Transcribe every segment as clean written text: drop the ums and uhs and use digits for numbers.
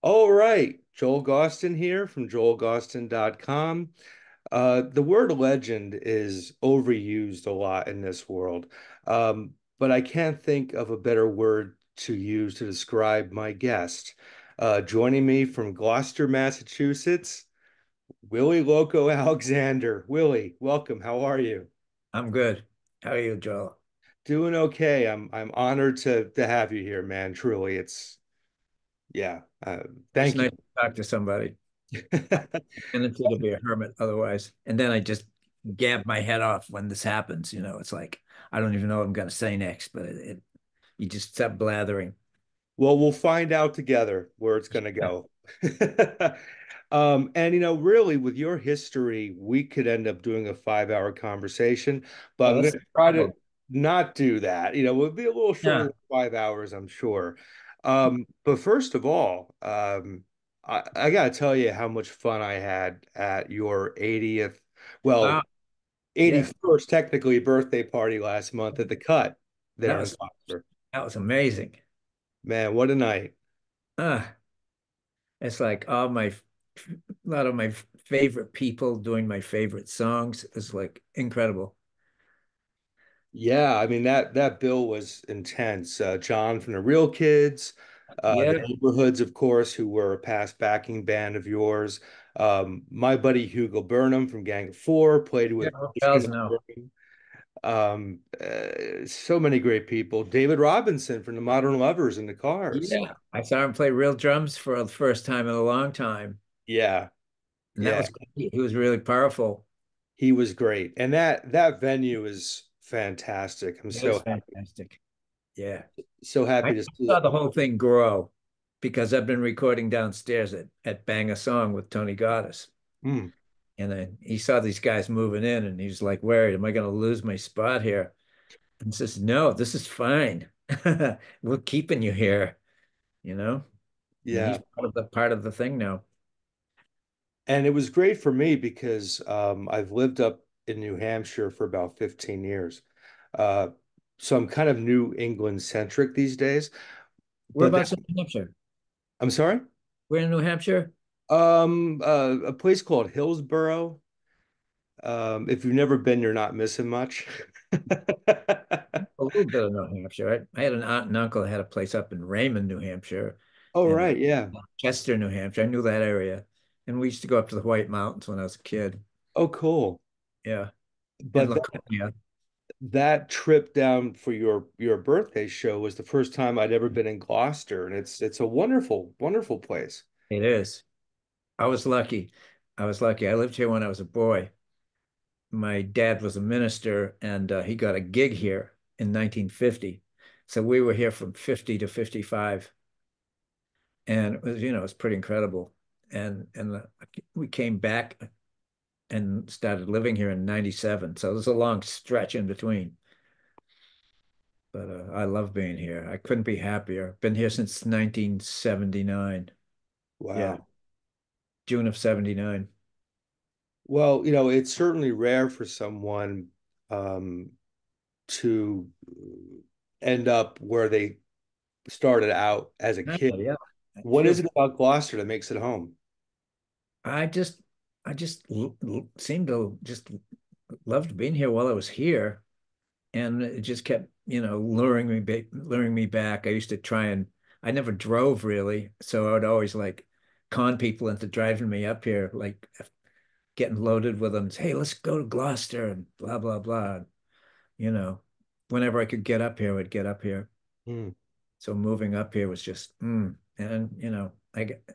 All right, Joel Gausten here from joelgausten.com. The word legend is overused a lot in this world, but I can't think of a better word to use to describe my guest. Joining me from Gloucester, Massachusetts, Willie Loco Alexander. Willie, welcome. How are you? I'm good. How are you, Joel? Doing okay. I'm honored to have you here, man. Truly, it's yeah. It's Thank you. nice to talk to somebody. I tendency to be a hermit otherwise. And then I just gab my head off when this happens. It's like I don't even know what I'm going to say next, but you just stop blathering. Well, we'll find out together where it's going to go. And really, with your history, we could end up doing a 5 hour conversation, but Well, I'm going that's to the try to problem. not do that. We'll be a little shorter Yeah. than 5 hours, I'm sure. But first of all, I got to tell you how much fun I had at your 80th, well, Wow. Yeah. 81st technically birthday party last month at the Cut That there in was Gloucester. that was amazing. Man, what a night. Ah, it's like a lot of my favorite people doing my favorite songs. It's like incredible. Yeah, I mean that bill was intense. John from the Real Kids, the Yeah. Neighborhoods, of course, who were a past backing band of yours. My buddy Hugo Burnham from Gang of Four played Yeah. with Pushkin Bells and now. Burnham. So many great people. David Robinson from the Modern Lovers and the Cars. Yeah. I saw him play real drums for the first time in a long time. Yeah, And that yeah, was great. He was really powerful. he was great, and that venue is fantastic. I'm It was so happy, fantastic. Yeah. so I happy to see saw it. the whole thing grow because I've been recording downstairs at Bang a Song with Tony Goddess. Mm, And then he saw these guys moving in and he's like, worried, am I going to lose my spot here? And says, no, this is fine. We're keeping you here, you know? And he's yeah. part of the thing now. And it was great for me because I've lived up in New Hampshire for about 15 years. Uh, so I'm kind of New England centric these days. But Whereabouts in New Hampshire? I'm sorry? We're in New Hampshire. A place called Hillsborough. If you've never been, you're not missing much. A little bit of New Hampshire. I had an aunt and uncle that had a place up in Raymond, New Hampshire, Oh, and right, yeah. Chester, New Hampshire. I knew that area. And we used to go up to the White Mountains when I was a kid. Oh, cool. Yeah. And But Laconia. that trip down for your birthday show was the first time I'd ever been in Gloucester, and it's a wonderful, wonderful place. It is. I was lucky. I was lucky. I lived here when I was a boy. My dad was a minister and he got a gig here in 1950. So we were here from 50 to 55. And it was pretty incredible. And we came back and started living here in 97. So there's a long stretch in between. But I love being here. I couldn't be happier. Been here since 1979. Yeah, Wow. June of 79. Well, it's certainly rare for someone um, to end up where they started out as a Oh, kid. yeah. I What is feel it about Gloucester that makes it home? I just seemed to just loved being here while I was here. And it just kept, luring me back. I used to try and I never drove really, so I would always like con people into driving me up here, like getting loaded with them. Hey, let's go to Gloucester and blah blah blah. You know, whenever I could get up here, I would get up here. Hmm. So moving up here was just, and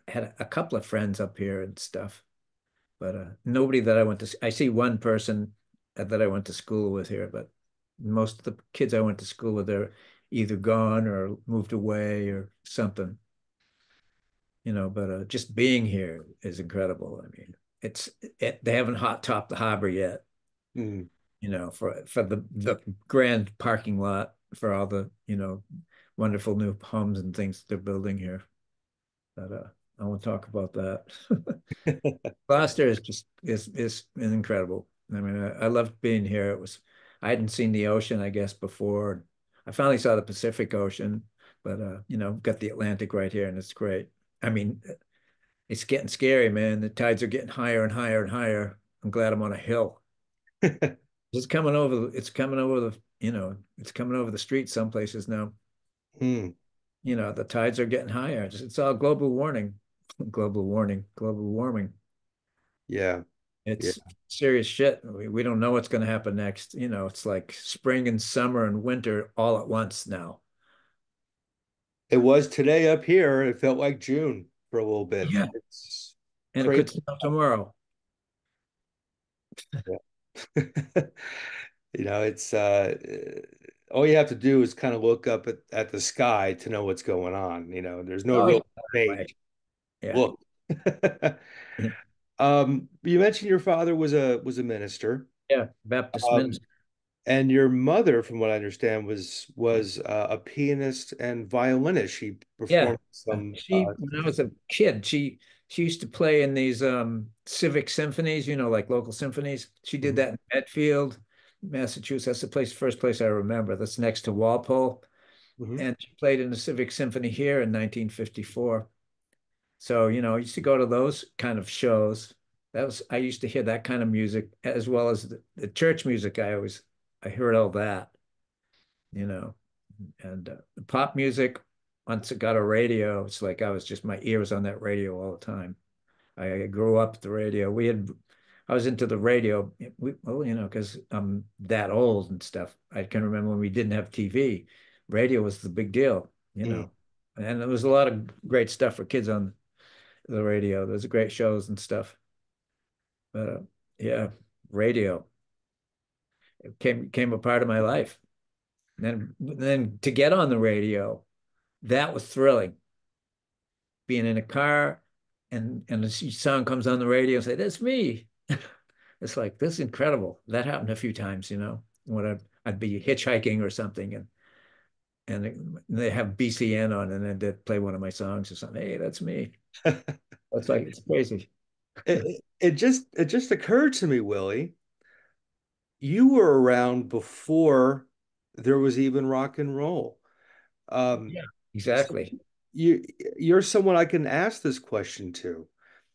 had a couple of friends up here and stuff, but nobody that I went to. I see one person that I went to school with here, but most of the kids I went to school with are either gone or moved away or something, But just being here is incredible. I mean, they haven't hot topped the harbor yet, Hmm. for the grand parking lot for all the wonderful new homes and things they're building here. But I won't talk about that. Gloucester is incredible. I mean, I loved being here. I hadn't seen the ocean, I guess, before. I finally saw the Pacific Ocean, but got the Atlantic right here, and it's great. I mean, It's getting scary, man. The tides are getting higher and higher and higher. I'm glad I'm on a hill. It's coming over it's coming over the street some places now. Hmm. The tides are getting higher. It's all global warming, global warming, global warming. Yeah. Yeah. It's serious shit. We don't know what's going to happen next. It's like spring and summer and winter all at once now. It was today up here. It felt like June for a little bit. Yeah. It's And it crazy. could snow tomorrow. Yeah. It's all you have to do is kind of look up at the sky to know what's going on. There's no Oh, yeah, real right. debate. Yeah. Look. You mentioned your father was a minister. Yeah. Baptist Um, minister. and your mother, from what I understand, was a pianist and violinist. She Yeah. performed some When I was a kid, she used to play in these civic symphonies, like local symphonies. She did Mhm, that in Medfield, Massachusetts. That's the first place I remember. That's next to Walpole. mhm, And she played in the civic symphony here in 1954. So, I used to go to those kind of shows. I used to hear that kind of music as well as the church music. I heard all that, you know, and the pop music, once it got a radio, it's like my ear was on that radio all the time. I grew up with the radio. I was into the radio, well, because I'm that old and stuff. I can remember when we didn't have TV, radio was the big deal. mm. And there was a lot of great stuff for kids on the radio. There's great shows and stuff. But yeah, radio it came a part of my life. And then to get on the radio, that was thrilling. Being in a car and a song comes on the radio and say, "That's me." It's like this is incredible. That happened a few times, when I'd be hitchhiking or something and they have BCN on and then they'd play one of my songs or something. Hey, that's me. It's like it's crazy. It just occurred to me, Willie, you were around before there was even rock and roll. Um, Yeah, so exactly. you you're someone I can ask this question to.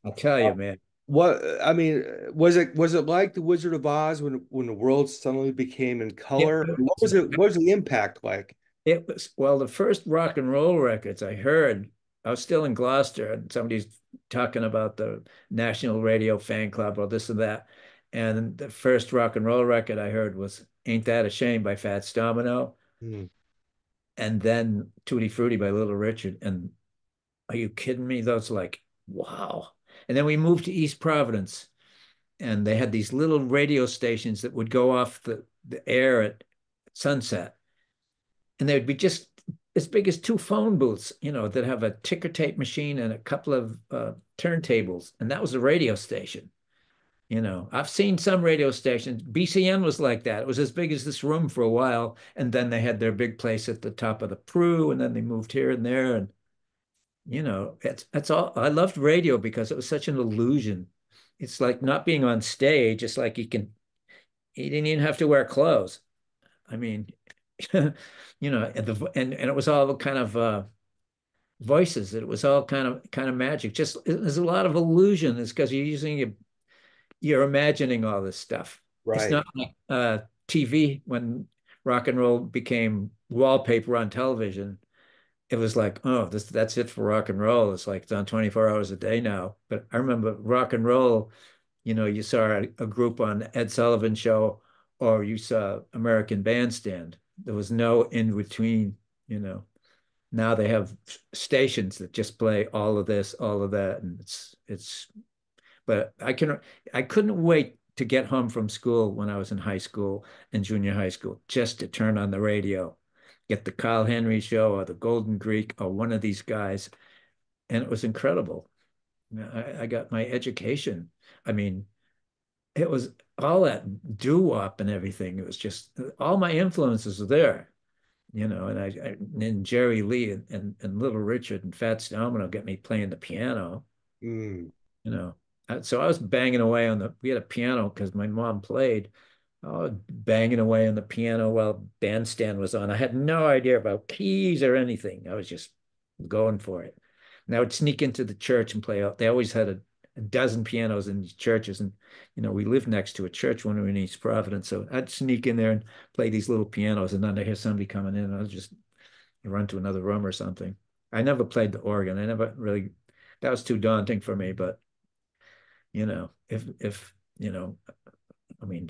I'll tell Uh, you, man. What I mean, was it like the Wizard of Oz when the world suddenly became in It, color? it What was was it? What was the impact like? well, the first rock and roll records I heard, I was still in Gloucester and somebody's talking about the National Radio Fan Club or this and that. And the first rock and roll record I heard was Ain't That a Shame by Fats Domino, Hmm. and then Tutti Frutti by Little Richard. And are you kidding me? Those like, wow. And then we moved to East Providence and they had these little radio stations that would go off the air at sunset. And they would be just as big as two phone booths, that have a ticker tape machine and a couple of turntables. And that was a radio station. I've seen some radio stations. BCN was like that. It was as big as this room for a while. And then they had their big place at the top of the Prue. And then they moved here and there. And, that's all. I loved radio because it was such an illusion. It's like not being on stage. It's like you didn't even have to wear clothes. I mean, and it was all kind of voices. It was all kind of magic. Just there's a lot of illusion. It's because you're imagining all this stuff. It's Right. not like TV when rock and roll became wallpaper on television. It was like, oh, that's it for rock and roll. It's like it's on 24 hours a day now. But I remember rock and roll, you saw a group on Ed Sullivan show or you saw American Bandstand. There was no in between, you know. Now they have stations that just play all of this, all of that, and it's. But I couldn't wait to get home from school when I was in high school and junior high school just to turn on the radio, get the Kyle Henry show or the Golden Greek or one of these guys, and it was incredible. I got my education. I mean, it was all that doo-wop and everything. It was just all my influences were there, and Jerry Lee and Little Richard and Fats Domino got me playing the piano, Mm. you know. So I was banging away we had a piano because my mom played. I was banging away on the piano while bandstand was on. I had no idea about keys or anything. I was just going for it. And I would sneak into the church and play out. They always had a dozen pianos in these churches, and we lived next to a church when we were in East Providence. So I'd sneak in there and play these little pianos, and then I hear somebody coming in, and I'd just run to another room or something. I never played the organ. I never really, that was too daunting for me. But if I mean,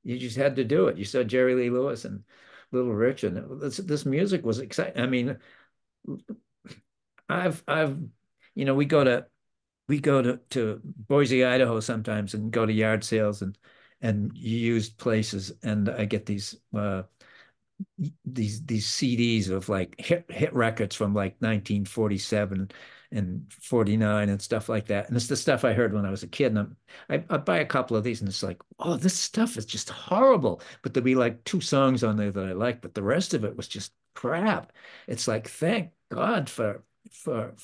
you just had to do it. You saw Jerry Lee Lewis and Little Richard. And this music was exciting. I mean, I've we go to Boise, Idaho sometimes and go to yard sales and used places, and I get these CDs of like hit records from like 1947 and 49 and stuff like that. And it's the stuff I heard when I was a kid. And I buy a couple of these and it's like, oh, this stuff is just horrible. But there'd be like two songs on there that I like, but the rest of it was just crap. It's like, thank God for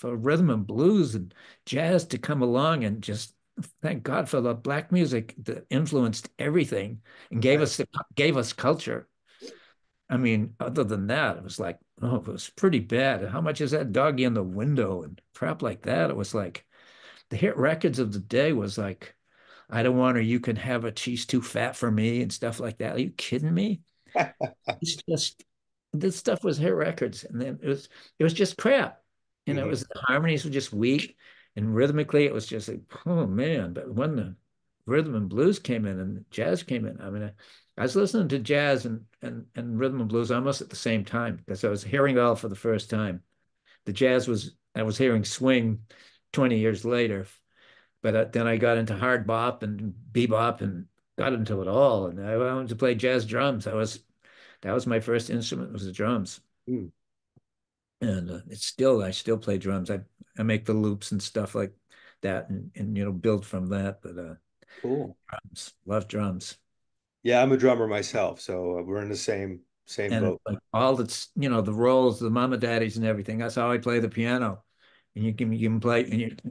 rhythm and blues and jazz to come along, and just thank God for the black music that influenced everything and Right. gave us culture. I mean, other than that, it was like, oh, it was pretty bad. How much is that doggy in the window and crap like that? It was like the hit records of the day was like, I don't want her, you can have it, she's too fat for me and stuff like that. Are you kidding me? It's just this stuff was hit records, and then it was just crap. It Mhm. was the harmonies were just weak, and rhythmically it was just like, oh man. But when the rhythm and blues came in and jazz came in, I mean, I was listening to jazz and rhythm and blues almost at the same time because I was hearing it all for the first time. The jazz was I was hearing swing 20 years later, but then I got into hard bop and bebop and got into it all, and I wanted to play jazz drums. That was my first instrument was the drums. Mm, And I still play drums. I make the loops and stuff like that, and build from that. But cool. drums, love drums. Yeah, I'm a drummer myself, so we're in the same And boat. it's like all that's the rolls, the mama daddies and everything. That's how I play the piano. And you can play and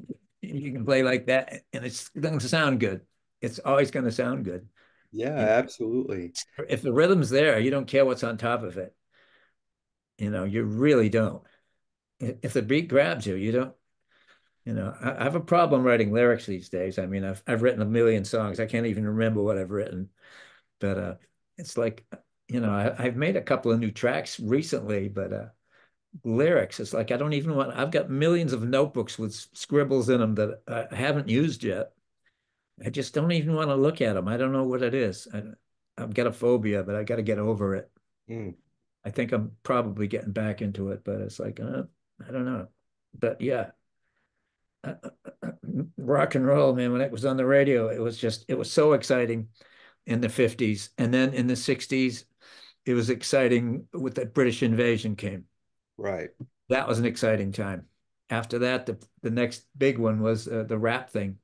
you can play like that, and it's going to sound good. It's always going to sound good. Yeah, You know, absolutely. if the rhythm's there, you don't care what's on top of it. You really don't. If the beat grabs you, you don't. I have a problem writing lyrics these days. I mean, I've written a million songs. I can't even remember what I've written. But it's like, I've made a couple of new tracks recently, but lyrics, it's like I don't even want. I've got millions of notebooks with scribbles in them that I haven't used yet. I just don't even want to look at them. I don't know what it is. I've got a phobia, but I got to get over it. Mm, I think I'm probably getting back into it, but it's like, I don't know. But yeah, uh, rock and roll, man, when it was on the radio, it was so exciting in the 50s. And then in the 60s, it was exciting with the British invasion came. right. That was an exciting time. After that, the next big one was the rap thing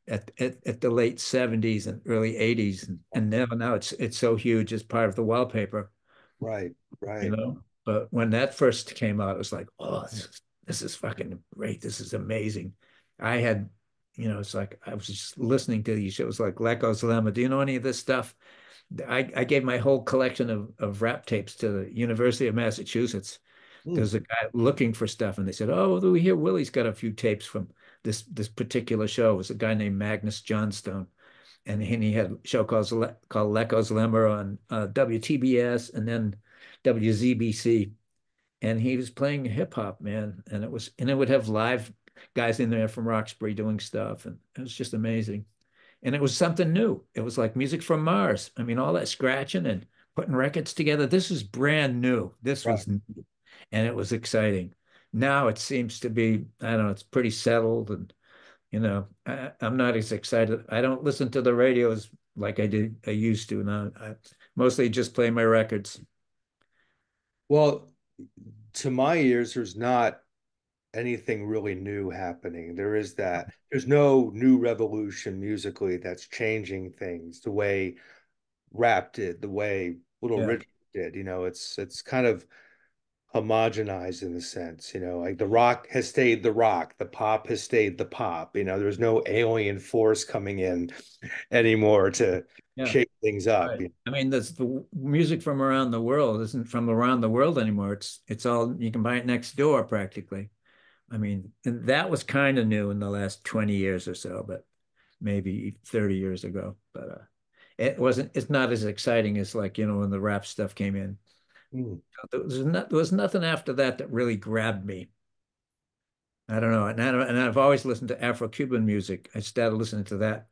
at the late 70s and early 80s. And now it's so huge as part of the wallpaper, Right. Right. But when that first came out, it was like, oh, this is fucking great. This is amazing. I had, it's like I was just listening to these shows like Leco's Lemma. Do you know any of this stuff? I gave my whole collection of rap tapes to the University of Massachusetts. There Mm, was a guy looking for stuff, and they said, "Oh, we hear Willie's got a few tapes from this particular show." It was a guy named Magnus Johnstone, and he had a show called Leco's Lemma on WTBS and then WZBC, and he was playing hip hop, man, and it would have live guys in there from Roxbury doing stuff, and it was just amazing. And it was something new. It was like music from Mars. I mean, all that scratching and putting records together. This was brand new. This right. was new, and it was exciting. Now it seems to be, I don't know, it's pretty settled, and I'm not as excited. I don't listen to the radios like I used to now. I mostly just play my records. Well, to my ears, there's not anything really new happening. There's no new revolution musically that's changing things the way rap did, the way Little Yeah. Richard did. It's kind of homogenized in a sense, like the rock has stayed the rock, the pop has stayed the pop. There's no alien force coming in anymore to Yeah. shake things up. Right. I mean, the music from around the world isn't from around the world anymore. It's all you can buy it next door practically. I mean, and that was kind of new in the last 20 years or so, but maybe 30 years ago. But it's not as exciting as like, when the rap stuff came in. Mm. There was nothing after that that really grabbed me. I don't know. And I've always listened to Afro-Cuban music. I started listening to that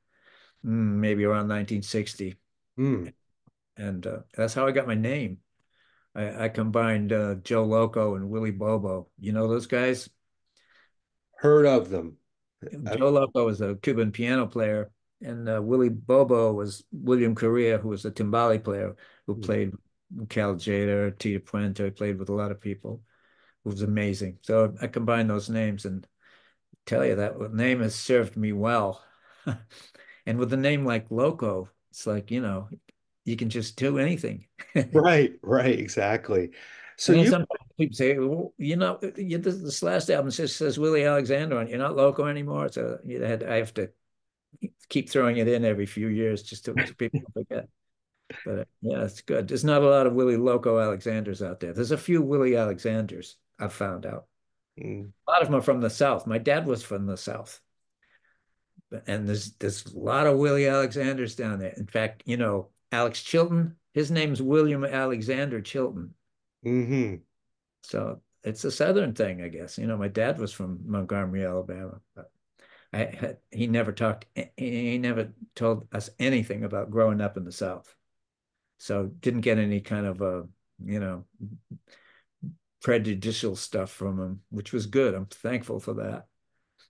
maybe around 1960. Mm. And that's how I got my name. I combined Joe Loco and Willie Bobo. You know those guys? Heard of them. I, Joe Loco was a Cuban piano player, and Willie Bobo was William Correa, who was a timbale player who mm. played with Cal Tjada, Tita Puente, played with a lot of people. It was amazing. So I combined those names and tell you that name has served me well. And with a name like Loco, it's like, you can just do anything. Right, right, exactly. So And then you, sometimes people say, well, this last album says Willie Alexander on it. You're not Loco anymore. So I have to keep throwing it in every few years just so people don't forget. But yeah, it's good. There's not a lot of Willie Loco Alexanders out there. There's a few Willie Alexanders I've found out. mm, A lot of them are from the South. My dad was from the South. And there's a lot of Willie Alexanders down there. In fact, Alex Chilton, his name's William Alexander Chilton. hmm So it's a Southern thing, I guess. My dad was from Montgomery, Alabama, but he never told us anything about growing up in the South. So didn't get any kind of you know, prejudicial stuff from him, which was good. I'm thankful for that.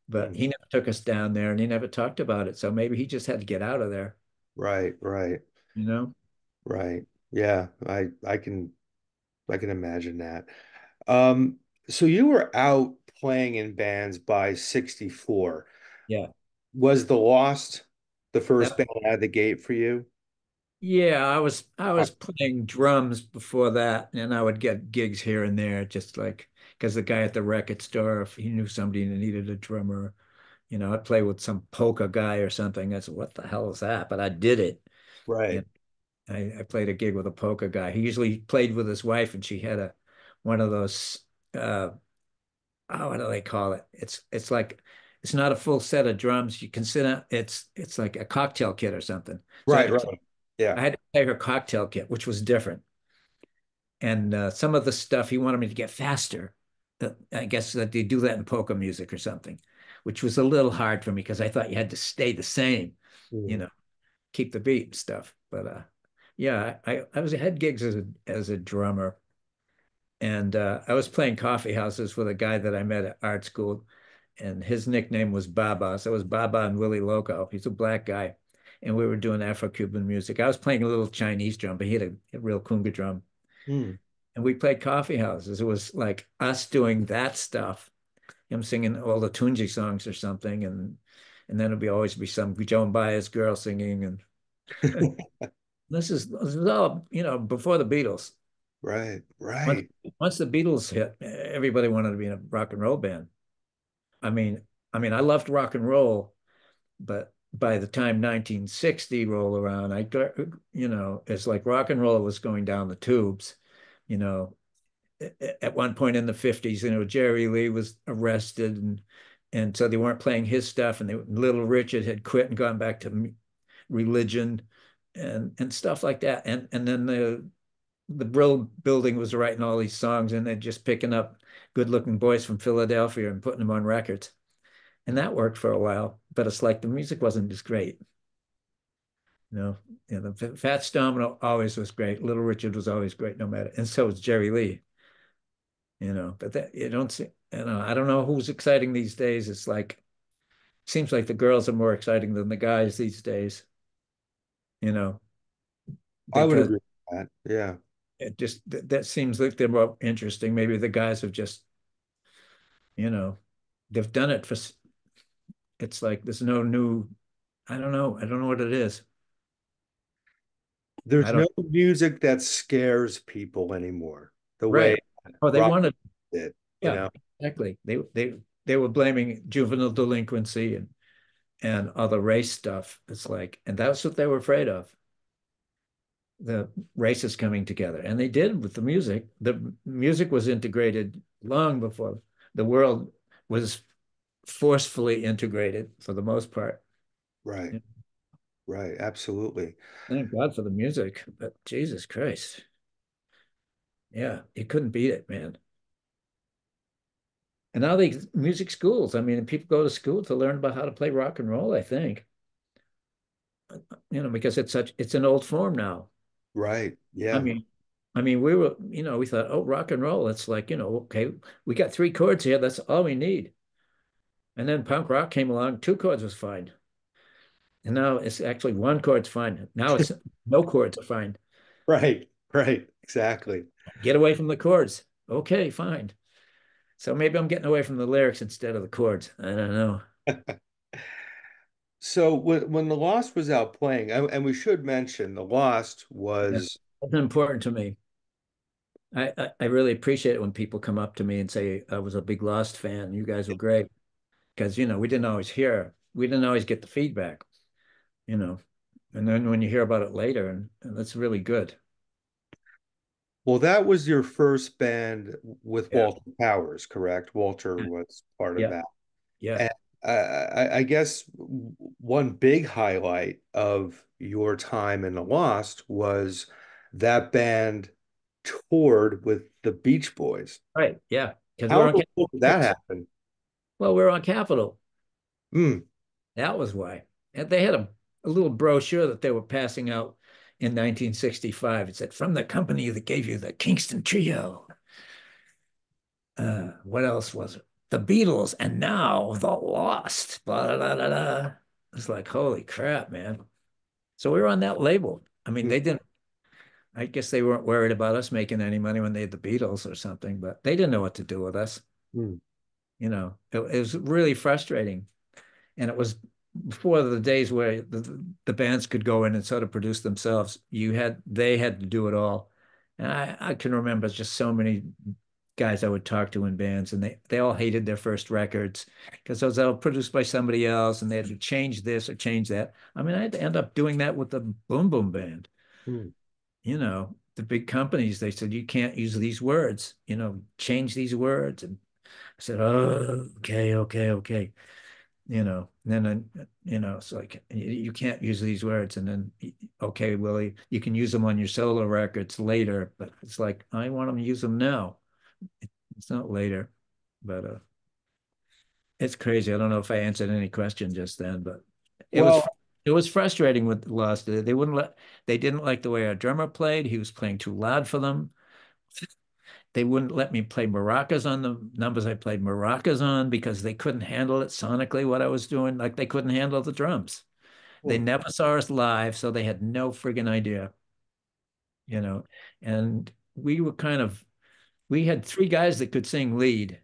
But mm, he never took us down there and he never talked about it. So maybe he just had to get out of there, right, right, you know? right. Yeah, I can imagine that. Um, so you were out playing in bands by 64. Yeah. Was The Lost the first That band out of the gate for you? Yeah, I was playing drums before that, and I would get gigs here and there, just like because the guy at the record store, if he knew somebody that needed a drummer, I'd play with some polka guy or something. I said, "What the hell is that?" But I did it. Right, And I played a gig with a polka guy. He usually played with his wife, and she had one of those uh what do they call it? It's like it's not a full set of drums. You consider it's like a cocktail kit or something. So right, right. Yeah. I had to play her cocktail kit, which was different. And some of the stuff he wanted me to get faster. I guess that they do that in polka music or something, which was a little hard for me because I thought you had to stay the same, you Mm, know, keep the beat and stuff. But yeah, I was had gigs as a drummer, and I was playing coffee houses with a guy that I met at art school, and his nickname was Baba. So it was Baba and Willie Loco. He's a black guy, and we were doing Afro-Cuban music. I was playing a little Chinese drum, but he had a real conga drum. mm. And we played coffee houses. It was like us doing that stuff. Him singing all the Tunji songs or something, and then it'd always be some Joan Baez girl singing. And this is all before the Beatles. Right, Once right. once the Beatles hit, everybody wanted to be in a rock and roll band. I mean, I loved rock and roll, but by the time 1960 rolled around, I got, it's like rock and roll was going down the tubes. You know, at one point in the 50s, Jerry Lee was arrested and so they weren't playing his stuff and Little Richard had quit and gone back to religion and stuff like that. And then the Brill building was writing all these songs and they're just picking up good-looking boys from Philadelphia and putting them on records. And that worked for a while, but it's like the music wasn't as great. You know, the Fats Domino always was great. Little Richard was always great, no matter, and so was Jerry Lee. But that you don't see, I don't know who's exciting these days. It's like seems like the girls are more exciting than the guys these days, you know, I would because agree with that. Yeah. that seems like they're more interesting. Maybe the guys have just, you know, they've done it it's like there's no new, I don't know. I don't know what it is. I There's don't, no music that scares people anymore the way right. Oh, they rock wanted, did, you yeah, know? exactly. They were blaming juvenile delinquency and other race stuff. It's like, and that's what they were afraid of. The races coming together. And they did with the music. The music was integrated long before the world was forcefully integrated for the most part. Right. Yeah. Right. Absolutely. Thank God for the music, but Jesus Christ. Yeah, you couldn't beat it, man. And now they music schools. I mean, people go to school to learn about how to play rock and roll, I think. Because it's an old form now. Right. I Yeah. mean, we thought, oh, rock and roll, it's like, okay, we got three chords here, that's all we need. And then punk rock came along, two chords was fine. And now it's actually one chord's fine. Now it's no chords are fine. Right. Right. Exactly. Get away from the chords. Okay, fine. So maybe I'm getting away from the lyrics instead of the chords. I don't know. So when the Lost was out playing, and we should mention the Lost Yeah. was It's important to me. I really appreciate it when people come up to me and say I was a big Lost fan. You guys were great because we didn't always get the feedback, you know. And then when you hear about it later, and that's really good. well, that was your first band with Yeah, Walter Powers, correct? Walter was part of yeah, that. yeah. And I guess one big highlight of your time in the Lost was that band toured with the Beach Boys. Right, yeah. Because How we're in on the Capitol world did that Records. happen? Well, we're on Capitol. Hmm. That was why. And they had a little brochure that they were passing out in 1965. It said, "From the company that gave you the Kingston Trio." What else was it? The Beatles, and now the Lost. Blah, blah, blah, blah. It's like, holy crap, man. So we were on that label. I mean, Hmm. I guess they weren't worried about us making any money when they had the Beatles or something, but they didn't know what to do with us. Hmm. It was really frustrating. And it was before the days where the bands could go in and sort of produce themselves. They had to do it all. And I can remember just so many guys I would talk to in bands, and they all hated their first records because those were produced by somebody else, and they had to change this or change that. I mean, I had to end up doing that with the Boom Boom Band. Hmm. The big companies, they said, you can't use these words, change these words. And I said, oh, okay, okay, okay. And then it's like you can't use these words. And then, okay, Willie, you can use them on your solo records later, but it's like, I want them to use them now. It's not later, but it's crazy. I don't know if I answered any question just then, but it was Well, it was frustrating with Lost. They didn't like the way our drummer played. He was playing too loud for them. They wouldn't let me play maracas on the numbers I played maracas on because they couldn't handle it sonically what I was doing. Like they couldn't handle the drums. They hmm. never saw us live, so they had no friggin' idea, you know. And we had three guys that could sing lead.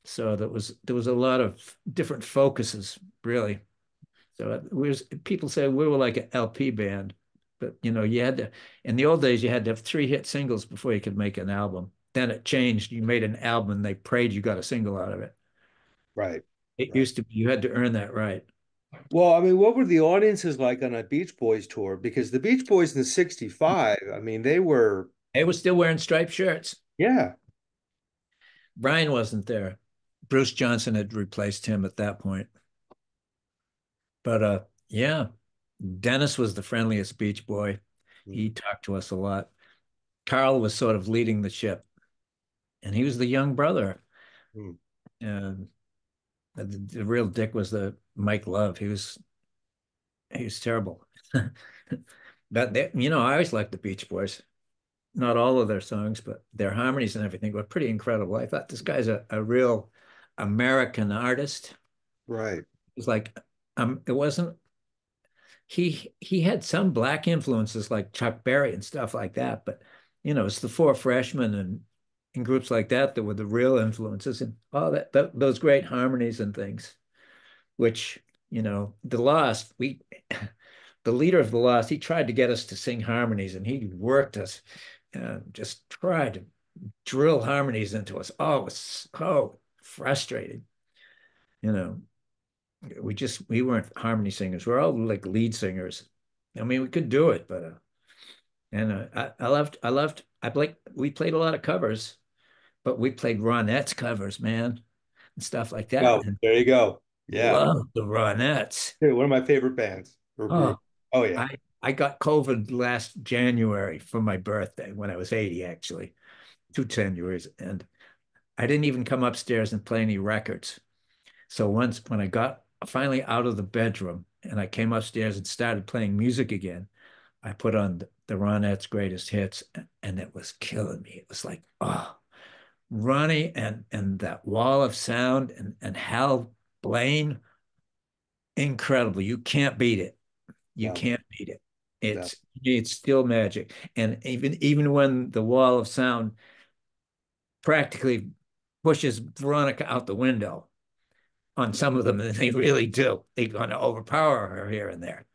So there was a lot of different focuses, really. So people say we were like an LP band, but you had to in the old days you had to have three hit singles before you could make an album. Then it changed. You made an album and they prayed you got a single out of it. Right. It Right. used to be you had to earn that right. Well, I mean, what were the audiences like on a Beach Boys tour? Because the Beach Boys in '65, I mean, they were, They were still wearing striped shirts. yeah, Brian wasn't there. Bruce Johnson had replaced him at that point. But yeah, Dennis was the friendliest Beach Boy. mm, He talked to us a lot. Carl was sort of leading the ship, and he was the young brother. mm. And the real dick was the Mike Love. He was terrible. But I always liked the Beach Boys. Not all of their songs, but their harmonies and everything were pretty incredible. I thought this guy's a real American artist. Right. It's like it wasn't he had some black influences like Chuck Berry and stuff like that, but it's the Four Freshmen and groups like that were the real influences and all those great harmonies and things, which the Lost, the leader of the Lost, he tried to get us to sing harmonies and he worked us, just tried to drill harmonies into us. Oh, it was so frustrating. You know, we weren't harmony singers. We're all like lead singers. I mean, we could do it, but I like we played a lot of covers, but we played Ronette's covers, man. and stuff like that. Oh, And there you go. Yeah. love the Ronettes. Dude, one of my favorite bands or Oh, group. Oh yeah. I got COVID last January for my birthday when I was 80, actually, 2 Januaries. And I didn't even come upstairs and play any records. So once when I got finally out of the bedroom and I came upstairs and started playing music again, I put on the Ronettes' greatest hits and it was killing me. It was like, oh, Ronnie and that wall of sound and Hal Blaine, incredible. You can't beat it. You No, can't beat it. no. It's still magic. And even when the wall of sound practically pushes Veronica out the window on some of them, and they really do. They're going to overpower her here and there.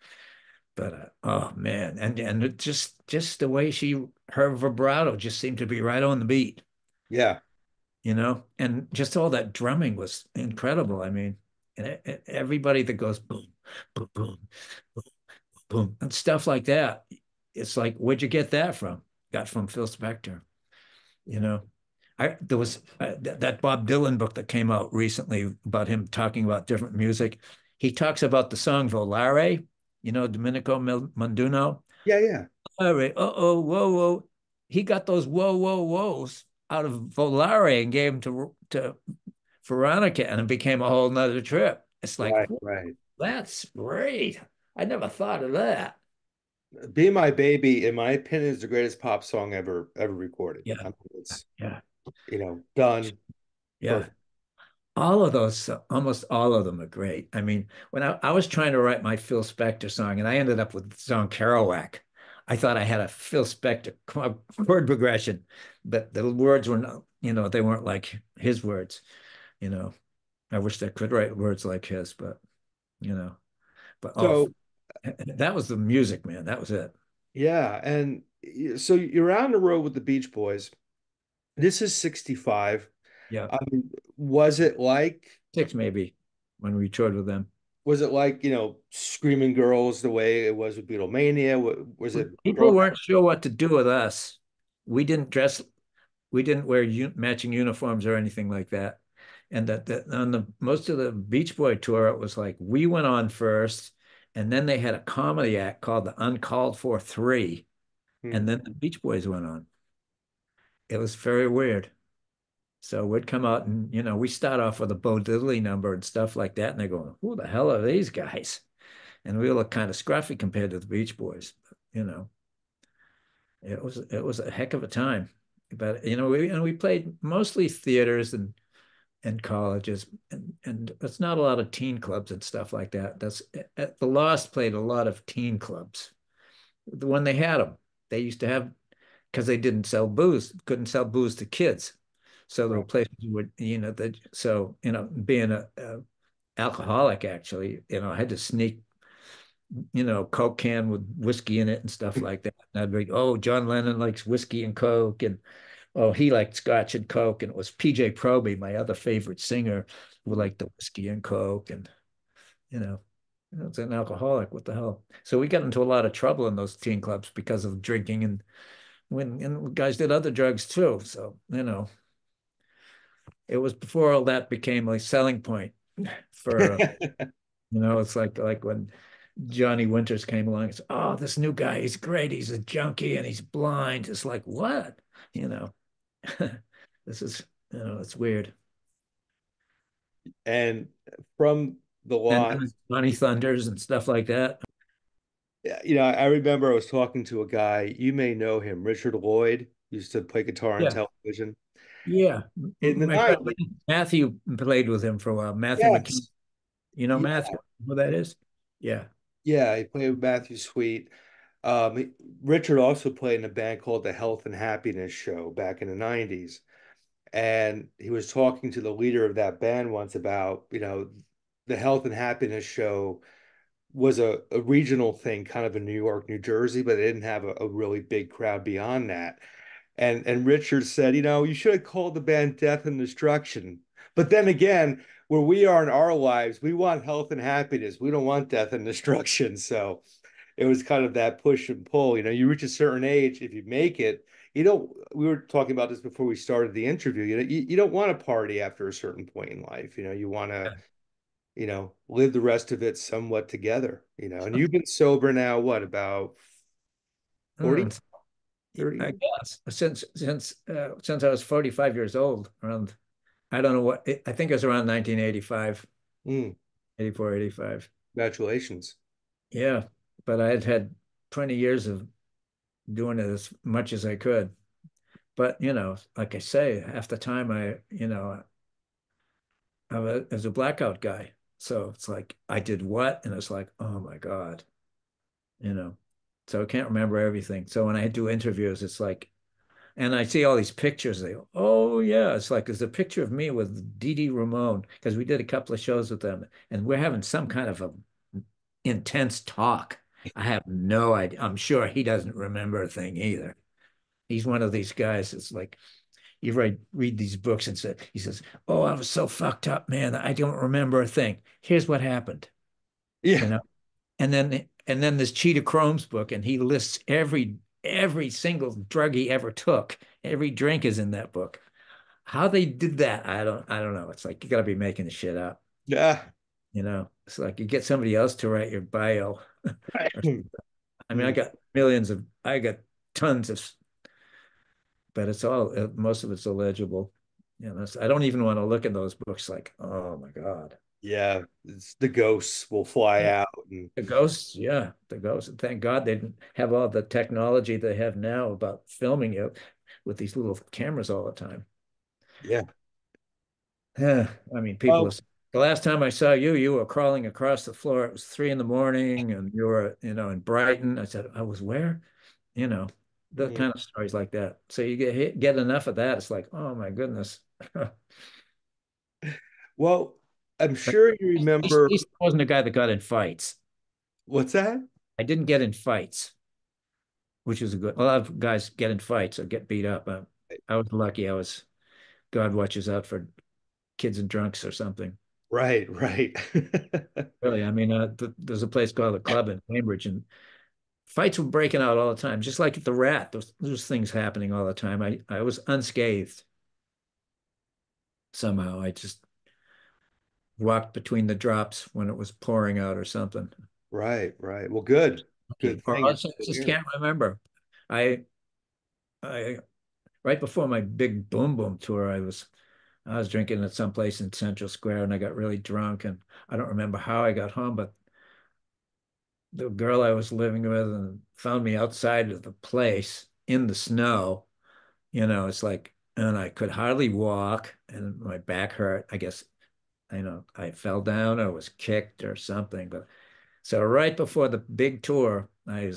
But oh man, and it just the way her vibrato just seemed to be right on the beat, Yeah. and just all that drumming was incredible. I mean, and everybody that goes boom, boom, boom, boom, boom, and stuff like that. It's like, where'd you get that from? Got from Phil Spector, you know. There was that Bob Dylan book that came out recently about him talking about different music. He talks about the song Volare, Domenico Monduno. Yeah, yeah. All right, uh-oh, whoa, whoa. He got those whoa, whoa, whoas out of Volare and gave them to Veronica, and it became a whole nother trip. It's like, Right, whoa, right. that's great. I never thought of that. Be My Baby, in my opinion, is the greatest pop song ever recorded. Yeah, I mean, it's, yeah, done yeah. perfect. All of those, almost all of them are great. I mean, when I was trying to write my Phil Spector song, and I ended up with the song Kerouac, I thought I had a Phil Spector chord progression, but the words were not, they weren't like his words. You know, I wish I could write words like his, but you know, but So that was the music, man. That was it. yeah, and so you're on the road with the Beach Boys. This is 65. Yeah, Was it like six maybe when we toured with them. Screaming Girls the way it was with Beatlemania? Was it People Girl? weren't sure what to do with us. We didn't dress we didn't wear matching uniforms or anything like that. And that on the most of the Beach Boy tour, it was like we went on first, and then they had a comedy act called the Uncalled For Three, Hmm. and then the Beach Boys went on. It was very weird. So we'd come out and we start off with a Bo Diddley number and stuff like that, and they're going, "Who the hell are these guys?" And we look kind of scruffy compared to the Beach Boys. You know, it was a heck of a time. But we played mostly theaters and colleges, and it's not a lot of teen clubs and stuff like that. That's the Lost played a lot of teen clubs when they had them. They used to have because they didn't sell booze, couldn't sell booze to kids. So there were Right. places where that so being a alcoholic actually, I had to sneak Coke can with whiskey in it and stuff like that. And I'd be, oh, John Lennon likes whiskey and Coke, and oh, he liked Scotch and Coke, and it was PJ Proby, my other favorite singer, who liked the whiskey and Coke, and you know, it's an alcoholic. What the hell? So we got into a lot of trouble in those teen clubs because of drinking, and guys did other drugs too. So it was before all that became a selling point for it's like when Johnny Winters came along. It's, oh, this new guy, he's great. He's a junkie and he's blind. It's like, what? You know, this is, it's weird. And from the And Lost, Johnny Thunders and stuff like that. I remember I was talking to a guy, you may know him, Richard Lloyd, used to play guitar on Yeah. television Yeah. in the My friend 90s. Matthew played with him for a while. Matthew McKean. Yes. You know Yeah, Matthew, who that is? Yeah. yeah, he played with Matthew Sweet. Richard also played in a band called the Health and Happiness Show back in the 90s. And he was talking to the leader of that band once about, the Health and Happiness Show was a regional thing, kind of in New York, New Jersey, but they didn't have a really big crowd beyond that. And Richard said, you should have called the band Death and Destruction. But then again, where we are in our lives, we want health and happiness. We don't want death and destruction. So it was kind of that push and pull. You reach a certain age, if you make it, we were talking about this before we started the interview. You don't want to party after a certain point in life. You want to, live the rest of it somewhat together, and you've been sober now, what, about 40, Mm, 30 I years? guess since I was 45 years old, around I don't know I think it was around 1985, Mm, 84, 85. congratulations. Yeah, but I had had 20 years of doing it as much as I could. But, like I say, half the time I was a blackout guy. So it's like I did what? And it's like, oh my God, you know. So I can't remember everything. So when I do interviews, it's like, and I see all these pictures. They go, oh yeah, it's like there's a picture of me with Dee Dee Ramone because we did a couple of shows with them, and we're having some kind of a intense talk. I have no idea. I'm sure he doesn't remember a thing either. He's one of these guys. It's like read these books and he says, "Oh, I was so fucked up, man. I don't remember a thing. Here's what happened." Yeah. You know, and then this Cheetah Chrome's book, and he lists every single drug he ever took. Every drink is in that book. How they did that, I don't know. It's like you got to be making the shit up. Yeah. It's like you get somebody else to write your bio. Or, I mean, Mm, I got tons of, but it's all most of it's illegible. I don't even want to look at those books. Like, oh my God. yeah. The ghosts will fly Yeah. out and The ghosts, yeah, the ghosts. Thank God they didn't have all the technology they have now about filming you with these little cameras all the time. yeah. Yeah, I mean, people Well, have. The last time I saw you, you were crawling across the floor. It was 3 in the morning, and you were, in Brighton. I said, I was where? You know, the mm, kind of stories like that. So you get enough of that. It's like, oh my goodness. well, I'm But sure you at remember least I wasn't a guy that got in fights. what's that? I didn't get in fights, which is a good. A lot of guys get in fights or get beat up. I was lucky. God watches out for kids and drunks or something. Right, right. Really, I mean, there's a place called the Club in Cambridge, and fights were breaking out all the time, just like at the Rat. Those things happening all the time. I was unscathed somehow. I just walked between the drops when it was pouring out or something. Right, right. Well, good. Good Okay. Or thing you're else I still just here. can't remember. I I right before my big Boom Boom tour, I was drinking at some place in Central Square and I got really drunk and I don't remember how I got home, but the girl I was living with and found me outside of the place in the snow. It's like, and I could hardly walk and my back hurt. I guess, I fell down or was kicked or something. But so right before the big tour, Charlie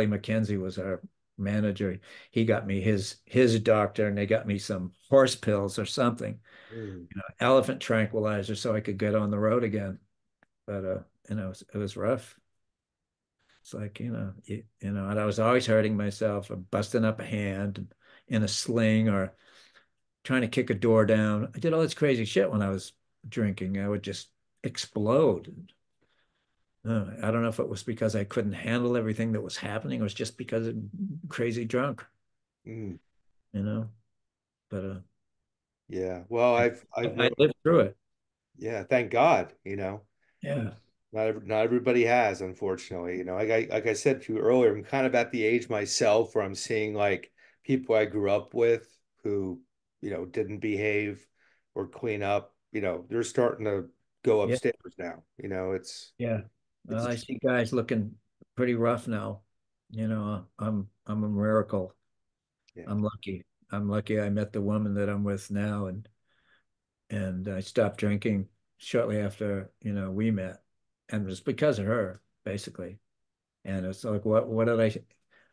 McKenzie was our manager. He got me his doctor and they got me some horse pills or something, Mm, elephant tranquilizer so I could get on the road again. But it was rough. It's like, and I was always hurting myself or busting up a hand in a sling or trying to kick a door down. I did all this crazy shit when I was drinking. I would just explode. I don't know if it was because I couldn't handle everything that was happening or it was just because of crazy drunk, mm. you know. But Yeah. Well, I've I known, lived through it. yeah, thank God, Yeah. not everybody has, unfortunately. Like I said to you earlier, I'm kind of at the age myself where I'm seeing like people I grew up with who, didn't behave or clean up, they're starting to go Yeah. upstairs now. Yeah. It's Well, a I see guys looking pretty rough now. I'm a miracle. yeah. I'm lucky. I'm lucky I met the woman that I'm with now and I stopped drinking shortly after, we met. And it was because of her, basically. And it's like what did I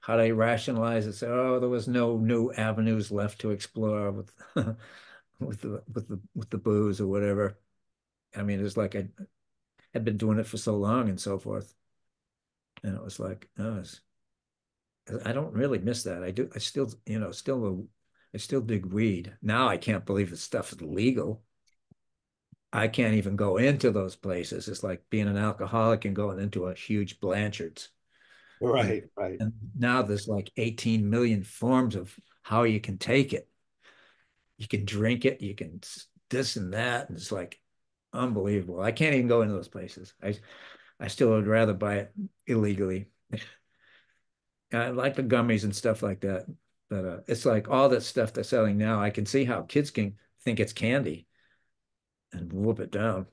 how did I rationalize it? Say, oh, there was no new avenues left to explore with with the booze or whatever. I mean, it's like I had been doing it for so long and so forth. And it was like, oh, I don't really miss that. I do. I still, I still dig weed. Now I can't believe this stuff is legal. I can't even go into those places. It's like being an alcoholic and going into a huge Blanchard's. And Right, right. and now there's like 18 million forms of how you can take it. You can drink it, you can this and that, and it's like unbelievable. I can't even go into those places. I still would rather buy it illegally. I like the gummies and stuff like that, but it's like all that stuff they're selling now. I can see how kids can think it's candy and whoop it down.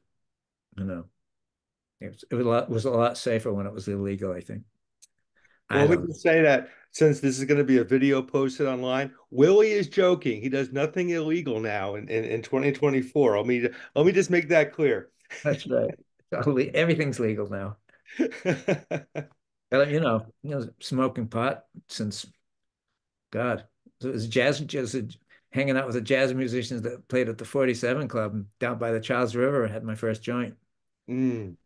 You know, it was a lot safer when it was illegal, I think. I Well, we don't. can say that since this is going to be a video posted online, Willie is joking. He does nothing illegal now in 2024. Let me just make that clear. That's right. Everything's legal now. Smoking pot since God. It was just hanging out with the jazz musicians that played at the 47 Club down by the Charles River. I had my first joint, Mm.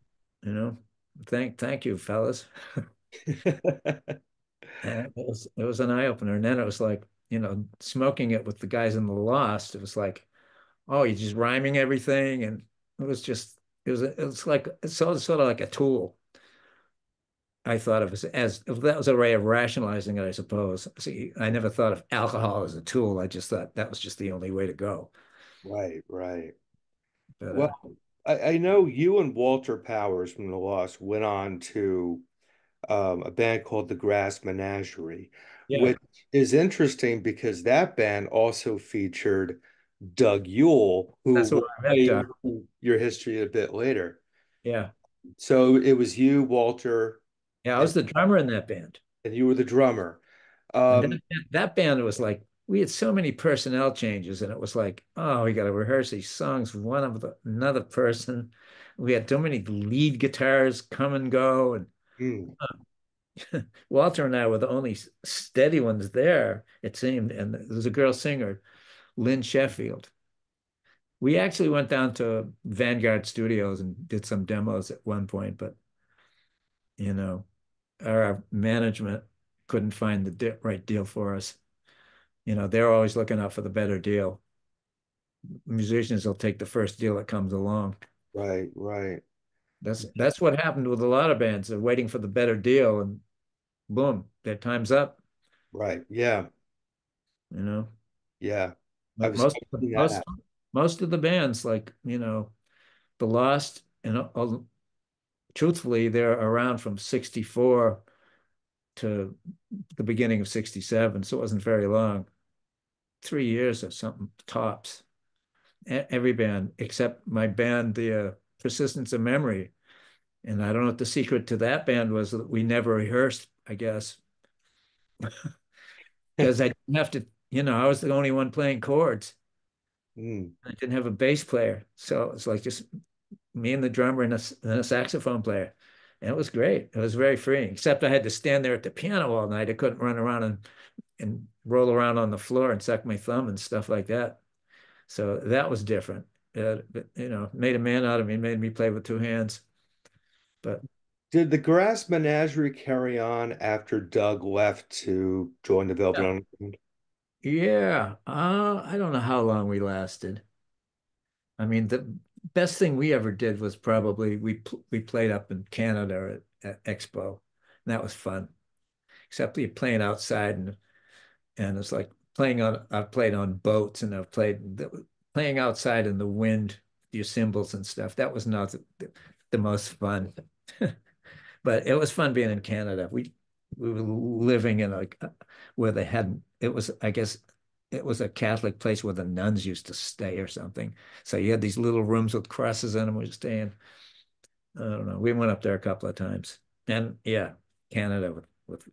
you know. Thank you, fellas. And it was an eye opener. And then it was like, smoking it with the guys in the Lost. It was like, oh, you're just rhyming everything, and it was just it was like it's sort of like a tool. I thought of as if that was a way of rationalizing it, I suppose. See, I never thought of alcohol as a tool. I just thought that was just the only way to go. Right, right. But Well, I know you and Walter Powers from The Lost went on to a band called the Grass Menagerie, yeah, which is interesting because that band also featured Doug Yule, who that's what will I tell meant, you Doc. your history a bit later. Yeah, So it was you, Walter, yeah. I and was the drummer in that band, and you were the drummer. and Um, that band was like we had so many personnel changes, and it was like, oh, we got to rehearse these songs one of another person. We had so many lead guitars come and go, and hmm, Walter and I were the only steady ones there, it seemed. And there was a girl singer, Lynn Sheffield. We actually went down to Vanguard Studios and did some demos at one point, but you know, our management couldn't find the right deal for us. They're always looking out for the better deal. Musicians will take the first deal that comes along. right, right, That's what happened with a lot of bands. They're waiting for the better deal, and boom, their time's up. right. Yeah, You know, yeah. but most I've seen that most happen. most of the bands, like The Lost, and truthfully, they're around from '64 to the beginning of '67, so it wasn't very long. 3 years or something tops. Every band except my band, the Persistence of Memory. And I don't know what the secret to that band was that we never rehearsed, I guess, because I didn't have to, I was the only one playing chords. Mm, I didn't have a bass player. So it's like just me and the drummer and a saxophone player. And it was great. It was very freeing, except I had to stand there at the piano all night. I couldn't run around and roll around on the floor and suck my thumb and stuff like that. So that was different. But, made a man out of me, made me play with two hands. But Did the Grass Menagerie carry on after Doug left to join the Velvet yeah, Underground? yeah, I don't know how long we lasted. I mean, the best thing we ever did was probably we played up in Canada at Expo, and that was fun. Except you're playing outside, and it's like I've played on boats, and playing outside in the wind, your cymbals and stuff. That was not the most fun. But it was fun being in Canada. We were living in where they had it was, I guess it was a Catholic place where the nuns used to stay or something. So you had these little rooms with crosses in them. We were staying. I don't know. We went up there a couple of times. And yeah, Canada with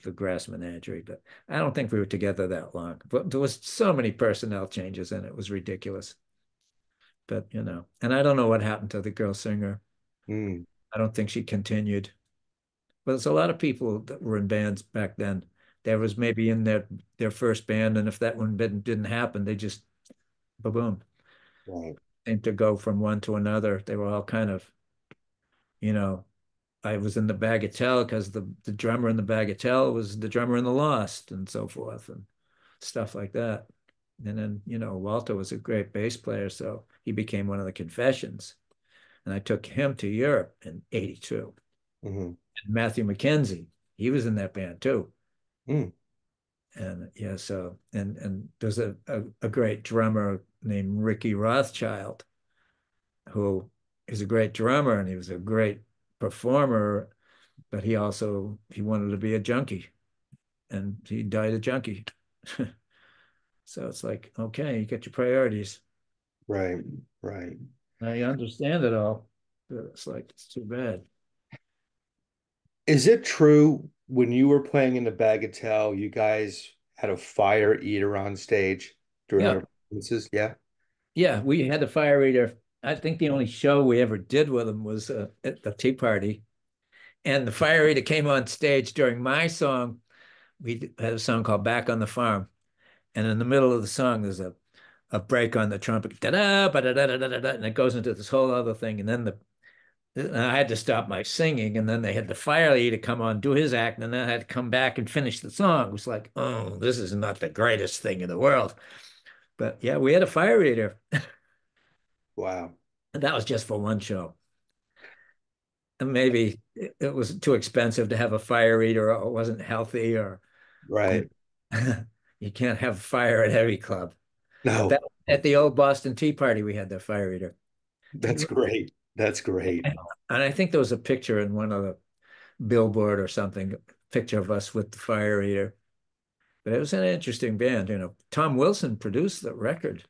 the Grass Menagerie. But I don't think we were together that long. But there was so many personnel changes, and it was ridiculous. But and I don't know what happened to the girl singer. Mm, I don't think she continued. But there's a lot of people that were in bands back then. There was maybe in their first band, and if that one didn't happen, they just boom, right. seemed to go from one to another. They were all kind of, you know, I was in the Bagatelle because the drummer in the Bagatelle was the drummer in the Lost and so forth and stuff like that. And then, Walter was a great bass player, so he became one of the Confessions. And I took him to Europe in '82. Hmm. Matthew McKenzie, he was in that band too. Mm. And yeah, so and there's a great drummer named Ricky Rothschild who is a great drummer and he was a great performer, but he wanted to be a junkie and he died a junkie. So it's like, okay, you got your priorities. Right, right. I understand it all, but it's like it's too bad. Is it true when you were playing in the Bagatelle, you guys had a fire eater on stage during Yeah, your performances? Yeah. yeah, we had the fire eater. I think the only show we ever did with him was at the Tea Party. And the fire eater came on stage during my song. We had a song called Back on the Farm. And in the middle of the song, there's a break on the trumpet, da-da, ba-da-da-da-da-da, and it goes into this whole other thing. And I had to stop my singing, and then they had the fire eater come on, do his act, and then I had to come back and finish the song. It was like, oh, this is not the greatest thing in the world. But yeah, we had a fire eater. Wow. And that was just for one show. And maybe it was too expensive to have a fire eater, or it wasn't healthy, or you Right. you can't have fire at every club. But No, that at the old Boston Tea Party, we had the fire eater. that's great. That's great. And I think there was a picture in one of the billboard or something, a picture of us with the fire eater. But it was an interesting band. Tom Wilson produced the record.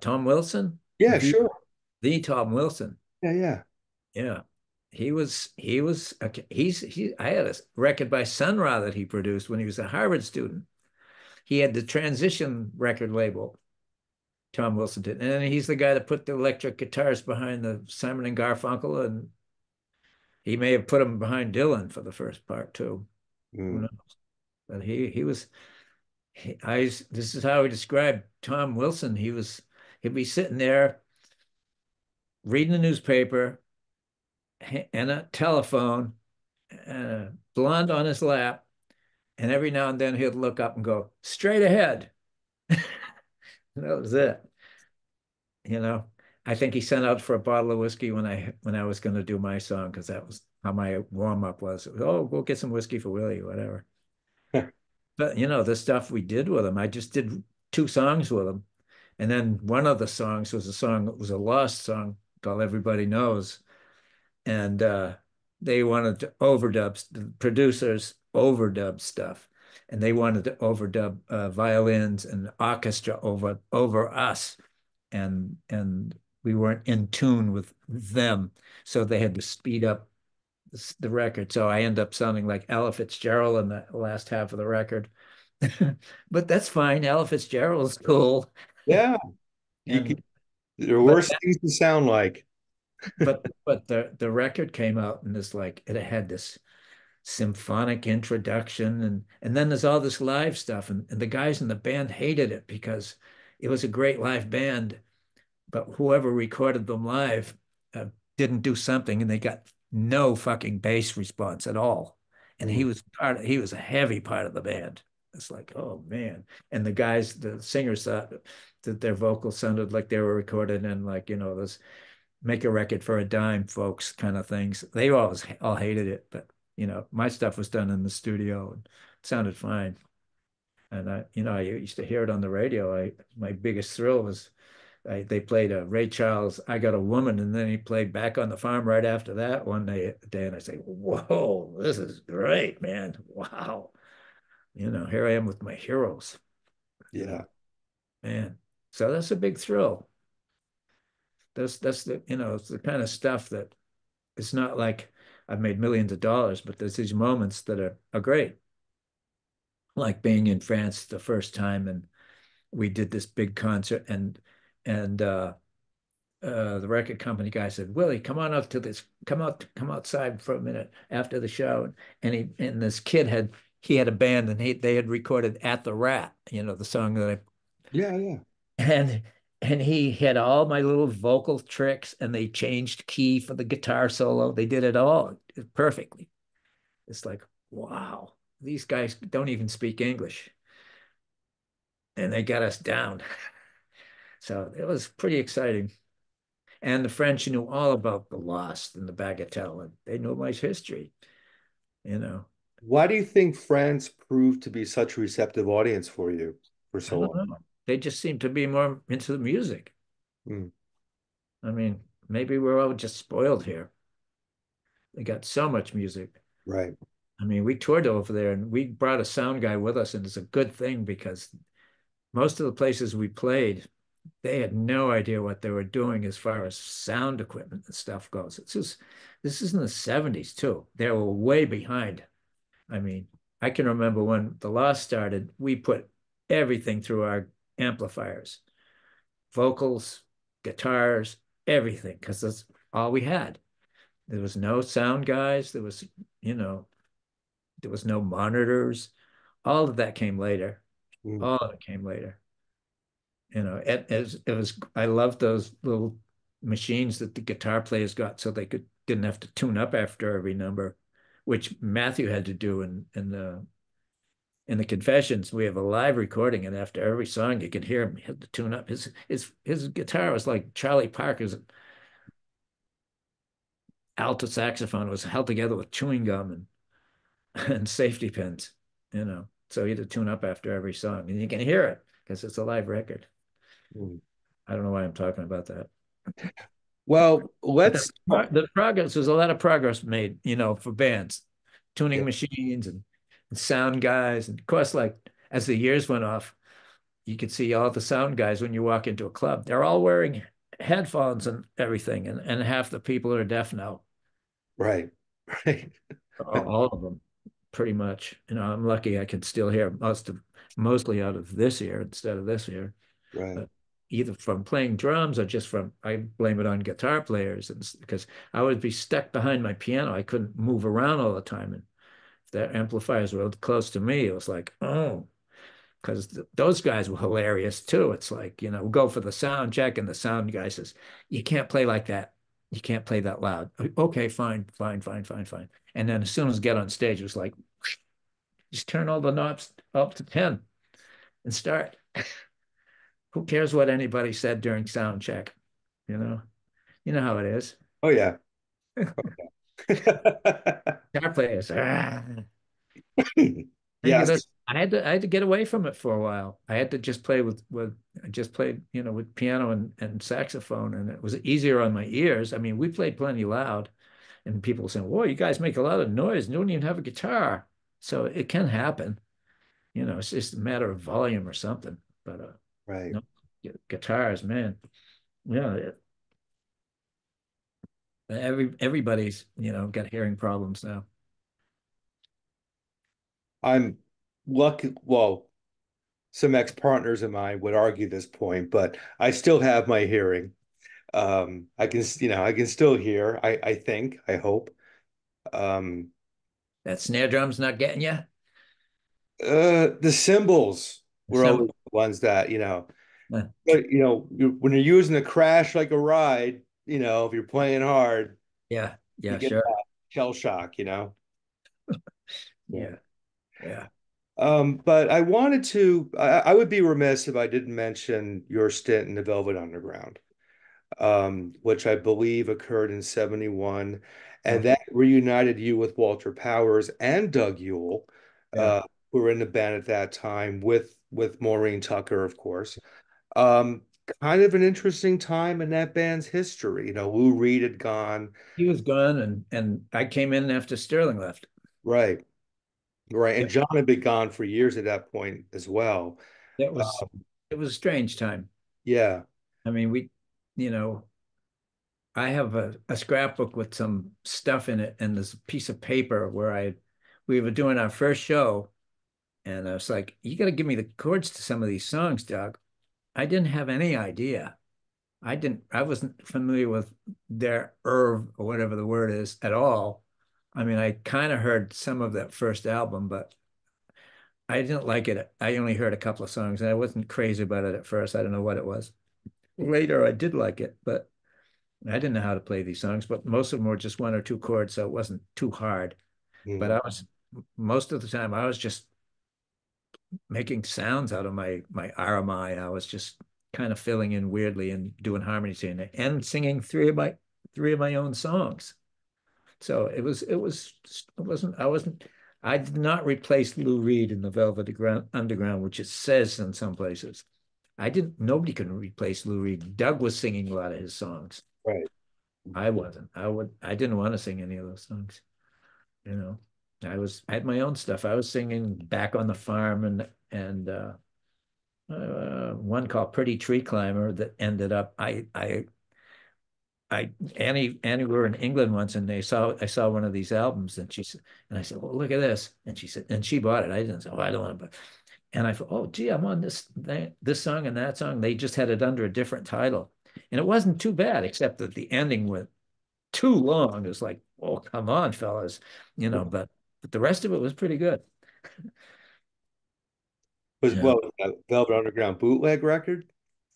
Tom Wilson, Yeah, the sure. the Tom Wilson. Yeah, yeah. Yeah. He was okay. I had a record by Sun Ra that he produced when he was a Harvard student. He had the Transition record label, Tom Wilson did. And he's the guy that put the electric guitars behind the Simon and Garfunkel, and he may have put them behind Dylan for the first part too. Who Mm. knows? But he was this is how he described Tom Wilson. He'd be sitting there reading the newspaper and a telephone, and a blonde on his lap, and every now and then he'd look up and go, straight ahead. That was it. You know, I think he sent out for a bottle of whiskey when I was going to do my song because that was how my warm up was. It was, oh, go get some whiskey for Willie, whatever. But the stuff we did with him, I just did two songs with him, and then one of the songs was a song that was a lost song called "Everybody Knows," and they wanted to overdub. The producers overdub stuff, and they wanted to overdub violins and orchestra over us, and we weren't in tune with them, so they had to speed up the record. So I end up sounding like Ella Fitzgerald in the last half of the record. But that's fine. Ella Fitzgerald's cool. Yeah. You And could, there are but worse things to sound like. but the record came out and it's like it had this symphonic introduction and then there's all this live stuff and the guys in the band hated it because it was a great live band, but whoever recorded them live uh, didn't do something and they got no fucking bass response at all. And Mm. he was a heavy part of the band. It's like, oh man. And the singers thought that their vocals sounded like they were recorded in like, those make a record for a dime, folks, kind of things. They always all hated it, but my stuff was done in the studio and it sounded fine. And I used to hear it on the radio. My biggest thrill was they played Ray Charles, "I Got a Woman," and then he played "Back on the Farm" right after that one day, and I say, "Whoa, this is great, man! Wow, here I am with my heroes, Yeah. man." So that's a big thrill. That's it's the kind of stuff that it's not like I've made millions of dollars, but there's these moments that are great, like being in France the first time, and we did this big concert, and the record company guy said, "Willie, come on up to this, come outside for a minute after the show." And this kid he had a band and they had recorded "At the Rat," the song that I Yeah, yeah. and and he had all my little vocal tricks and they changed key for the guitar solo. They did it all perfectly. It's like, wow, these guys don't even speak English and they got us down. So it was pretty exciting. And the French knew all about the Lost and the Bagatelle, and they knew my history, you know. Why do you think France proved to be such a receptive audience for you for I so don't long? know. They just seem to be more into the music. Mm, I mean, maybe we're all just spoiled here. They got so much music. right. I mean, we toured over there and we brought a sound guy with us, and it's a good thing because most of the places we played, they had no idea what they were doing as far as sound equipment and stuff goes. This is in the 70s too. They were way behind. I mean, I can remember when the Lost started, we put everything through our amplifiers, vocals, guitars, everything, because that's all we had. There was no sound guys. You know, there was no monitors. All of that came later. Mm, All of it came later. It was, I loved those little machines that the guitar players got so they didn't have to tune up after every number, which Matthew had to do in the Confessions. We have a live recording, and after every song, you could hear him. He had to tune up. His guitar was like Charlie Parker's alto saxophone. It was held together with chewing gum and safety pins, So he had to tune up after every song, and you can hear it because it's a live record. mm. I don't know why I'm talking about that. Well, But let's talk. the progress, there's a lot of progress made, for bands, Yeah, tuning machines and sound guys. And of course, like as the years went off, you could see all the sound guys when you walk into a club. They're all wearing headphones and everything, and half the people are deaf now. right, right, All of them, pretty much. I'm lucky I can still hear mostly out of this ear instead of this ear. right. But either from playing drums or just from I blame it on guitar players, and because I would be stuck behind my piano. I couldn't move around all the time. And if the amplifiers were close to me, it was like, oh, because those guys were hilarious too. It's like, we go for the sound check, and the sound guy says, you can't play like that. You can't play that loud. Okay, fine, fine, fine, fine, fine. And then as soon as I get on stage, it was like, just turn all the knobs up to 10 and start. Who cares what anybody said during sound check? You know, you know how it is. Oh yeah. Guitar players. Yes. I had to get away from it for a while. I had to just play with I just played, with piano and saxophone, and it was easier on my ears. I mean, we played plenty loud, and people were saying, "Whoa, you guys make a lot of noise. And you don't even have a guitar." So it can happen. It's just a matter of volume or something. But Right. no, guitars, man. Yeah, everybody's, got hearing problems now. I'm lucky. Well, some ex-partners of mine would argue this point, but I still have my hearing. I can still hear. I think. I hope. Um, That snare drum's not getting you. the cymbals were always Simple. the ones that, Uh, but when you're using a crash like a ride, if you're playing hard, yeah, you yeah, get sure. that shell shock. Yeah. Yeah, yeah, But I would be remiss if I didn't mention your stint in the Velvet Underground, which I believe occurred in '71. And okay, that reunited you with Walter Powers and Doug Yule, yeah. who were in the band at that time with Maureen Tucker, of course. Um, Kind of an interesting time in that band's history. Lou Reed had gone. He was gone, and I came in after Sterling left. Right, right. Yeah, And John had been gone for years at that point as well. that was it was a strange time. Yeah. I mean, you know, I have a scrapbook with some stuff in it, and there's a piece of paper where we were doing our first show, and I was like, "You got to give me the chords to some of these songs, Doug." I didn't have any idea. I wasn't familiar with their Irv or whatever the word is at all. I mean, I kind of heard some of that first album, but I didn't like it. I only heard a couple of songs, and I wasn't crazy about it at first. I don't know what it was. Later, I did like it, but I didn't know how to play these songs, but most of them were just one or two chords, so it wasn't too hard. But Mm. most of the time, I was just making sounds out of my RMI. I was just kind of filling in weirdly and doing harmonies here and singing three of my own songs. So I did not replace Lou Reed in the Velvet Underground, which it says in some places. Nobody can replace Lou Reed. Doug was singing a lot of his songs. Right. I wasn't. I didn't want to sing any of those songs, you know. I had my own stuff. I was singing Back on the Farm and one called Pretty Tree Climber that ended up Annie we were in England once and I saw one of these albums and I said, well, look at this. And she said, and she bought it. I didn't say, oh, I don't want to buy. And I thought, oh, gee, I'm on this song and that song. They just had it under a different title. And it wasn't too bad, except that the ending went too long. It was like, oh, come on, fellas, but the rest of it was pretty good. Was Yeah. well, Velvet Underground bootleg record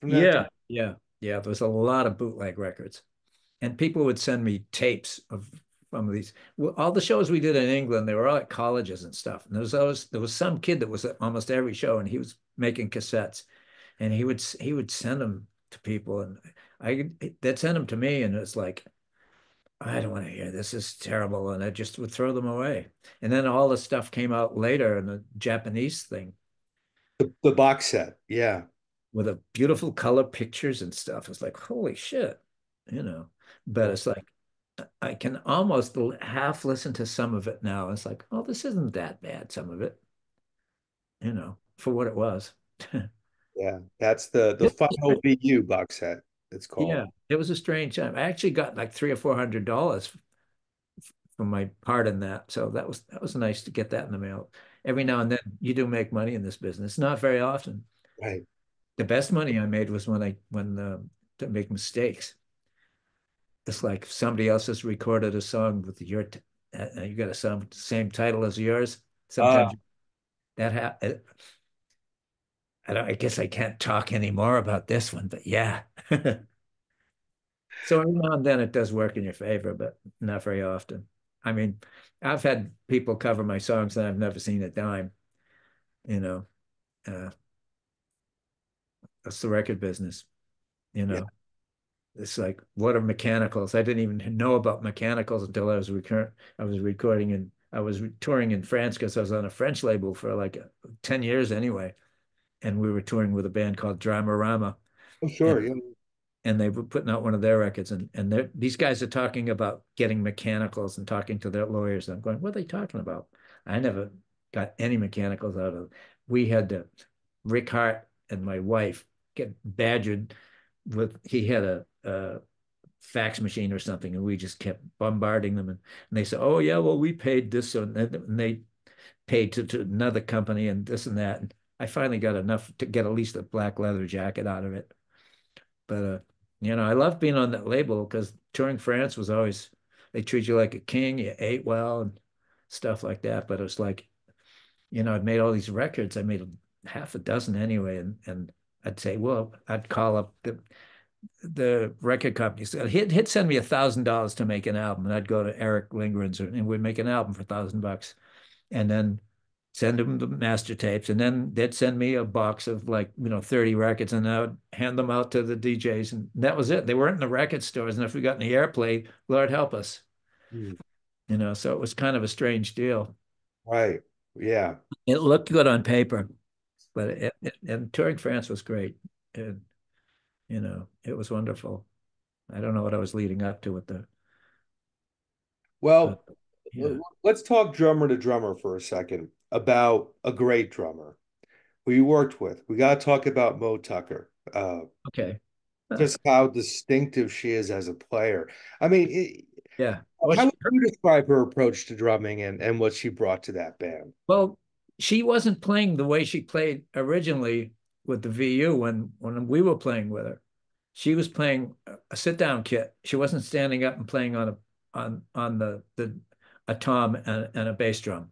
from that time? Yeah. Yeah. Yeah. There was a lot of bootleg records. And people would send me tapes of some of these. Well, all the shows we did in England, they were all at colleges and stuff. And there was some kid that was at almost every show, and he was making cassettes, and he would send them to people, and they'd send them to me, and it's like, I don't want to hear this. This is terrible, and I just would throw them away. And then all the stuff came out later in the Japanese thing The box set. Yeah. with a beautiful color pictures and stuff. It's like, holy shit, you know. But Yeah. it's like I can almost half listen to some of it now. It's like, oh, this isn't that bad, some of it, for what it was. Yeah. That's the final VU box set, it's called. Yeah, it was a strange time. I actually got like $300 or $400 for my part in that. So that was nice to get that in the mail. Every now and then you do make money in this business. Not very often. Right. The best money I made was to make mistakes. It's like somebody else has recorded a song with you got a song with the same title as yours. Uh, Sometimes that I guess I can't talk anymore about this one, but yeah. So every now and then it does work in your favor, but not very often. I mean, I've had people cover my songs and I've never seen a dime, you know. Uh, that's the record business, you yeah. know. It's like, what are mechanicals? I didn't even know about mechanicals until I was recording and I was touring in France because I was on a French label for like 10 years anyway. And we were touring with a band called Dramarama. Oh, And sure. Yeah. and they were putting out one of their records and these guys are talking about getting mechanicals and talking to their lawyers. I'm going, what are they talking about? I never got any mechanicals out of it. We had to, Rick Hart and my wife get badgered he had a fax machine or something and we just kept bombarding them and they said, oh yeah, well we paid this and they paid to another company and this and that. And I finally got enough to get at least a black leather jacket out of it. But I love being on that label because touring France was always they treat you like a king, you ate well and stuff like that. But it was like, I'd made all these records. I made half a dozen anyway, and I'd say, well, I'd call up the record company. So he'd send me $1,000 to make an album, and I'd go to Eric Lindgren's and we'd make an album for $1,000 and then send them the master tapes, and then they'd send me a box of like 30 records, and I would hand them out to the DJs, and that was it. They weren't in the record stores, and if we got in the airplay, Lord help us, Mm. so it was kind of a strange deal. Right. Yeah. It looked good on paper, but and touring France was great, and it was wonderful. I don't know what I was leading up to with but Well, yeah. let's talk drummer to drummer for a second about a great drummer who you worked with. We got to talk about Mo Tucker. Okay. Just how distinctive she is as a player. I mean, Yeah. how would you describe her approach to drumming and what she brought to that band? Well, she wasn't playing the way she played originally with the VU when we were playing with her. She was playing a sit down kit. She wasn't standing up and playing on the a tom and a bass drum.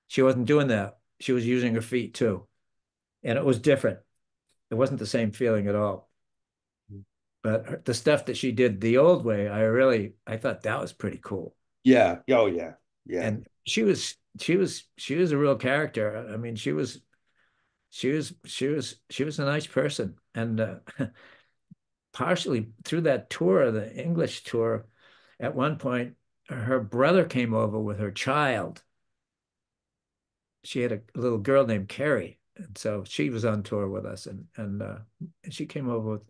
She wasn't doing that. She was using her feet too, and it was different. It wasn't the same feeling at all. But the stuff that she did the old way, I thought that was pretty cool. Yeah. Oh, yeah. Yeah. And she was a real character. I mean, she was a nice person, And partially through that tour, the English tour, at one point, her brother came over with her child. She had a little girl named Carrie, and so she was on tour with us, and she came over with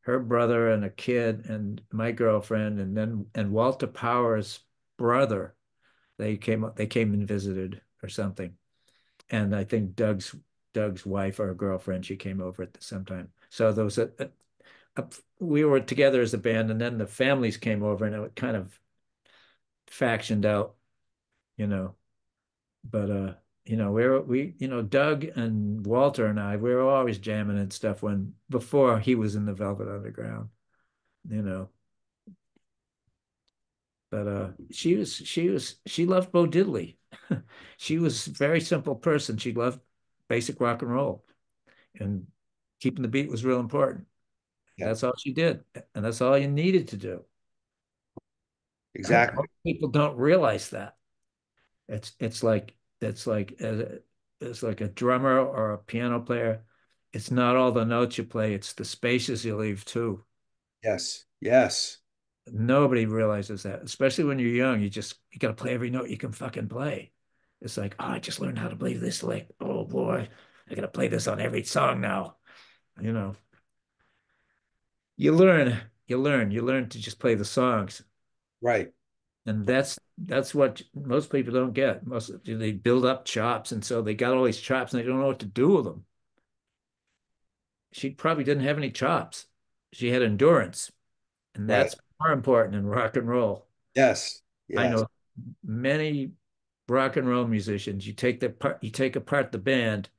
her brother and a kid and my girlfriend, and Walter Power's brother. They came and visited or something, and I think Doug's wife or girlfriend, she came over at the same time. So there was a we were together as a band, and then the families came over, and it kind of factioned out, you know. But Doug and Walter and I, we were always jamming and stuff when before he was in the Velvet Underground, you know. But she loved Bo Diddley. She was a very simple person. She loved basic rock and roll, and keeping the beat was real important. Yeah, That's all she did, and that's all you needed to do. exactly. People don't realize that. It's like a drummer or a piano player. It's not all the notes you play, it's the spaces you leave too. Yes, yes, Nobody realizes that, especially when you're young. You gotta play every note you can fucking play. It's like, oh, I just learned how to play this lick. Oh boy, I gotta play this on every song now. You know, you learn to just play the songs. right. And that's what most people don't get. Most they build up chops, and so they got all these chops, and they don't know what to do with them. She probably didn't have any chops. She had endurance, and Right. that's more important in rock and roll. Yes, I yes, know many rock and roll musicians. You take apart the band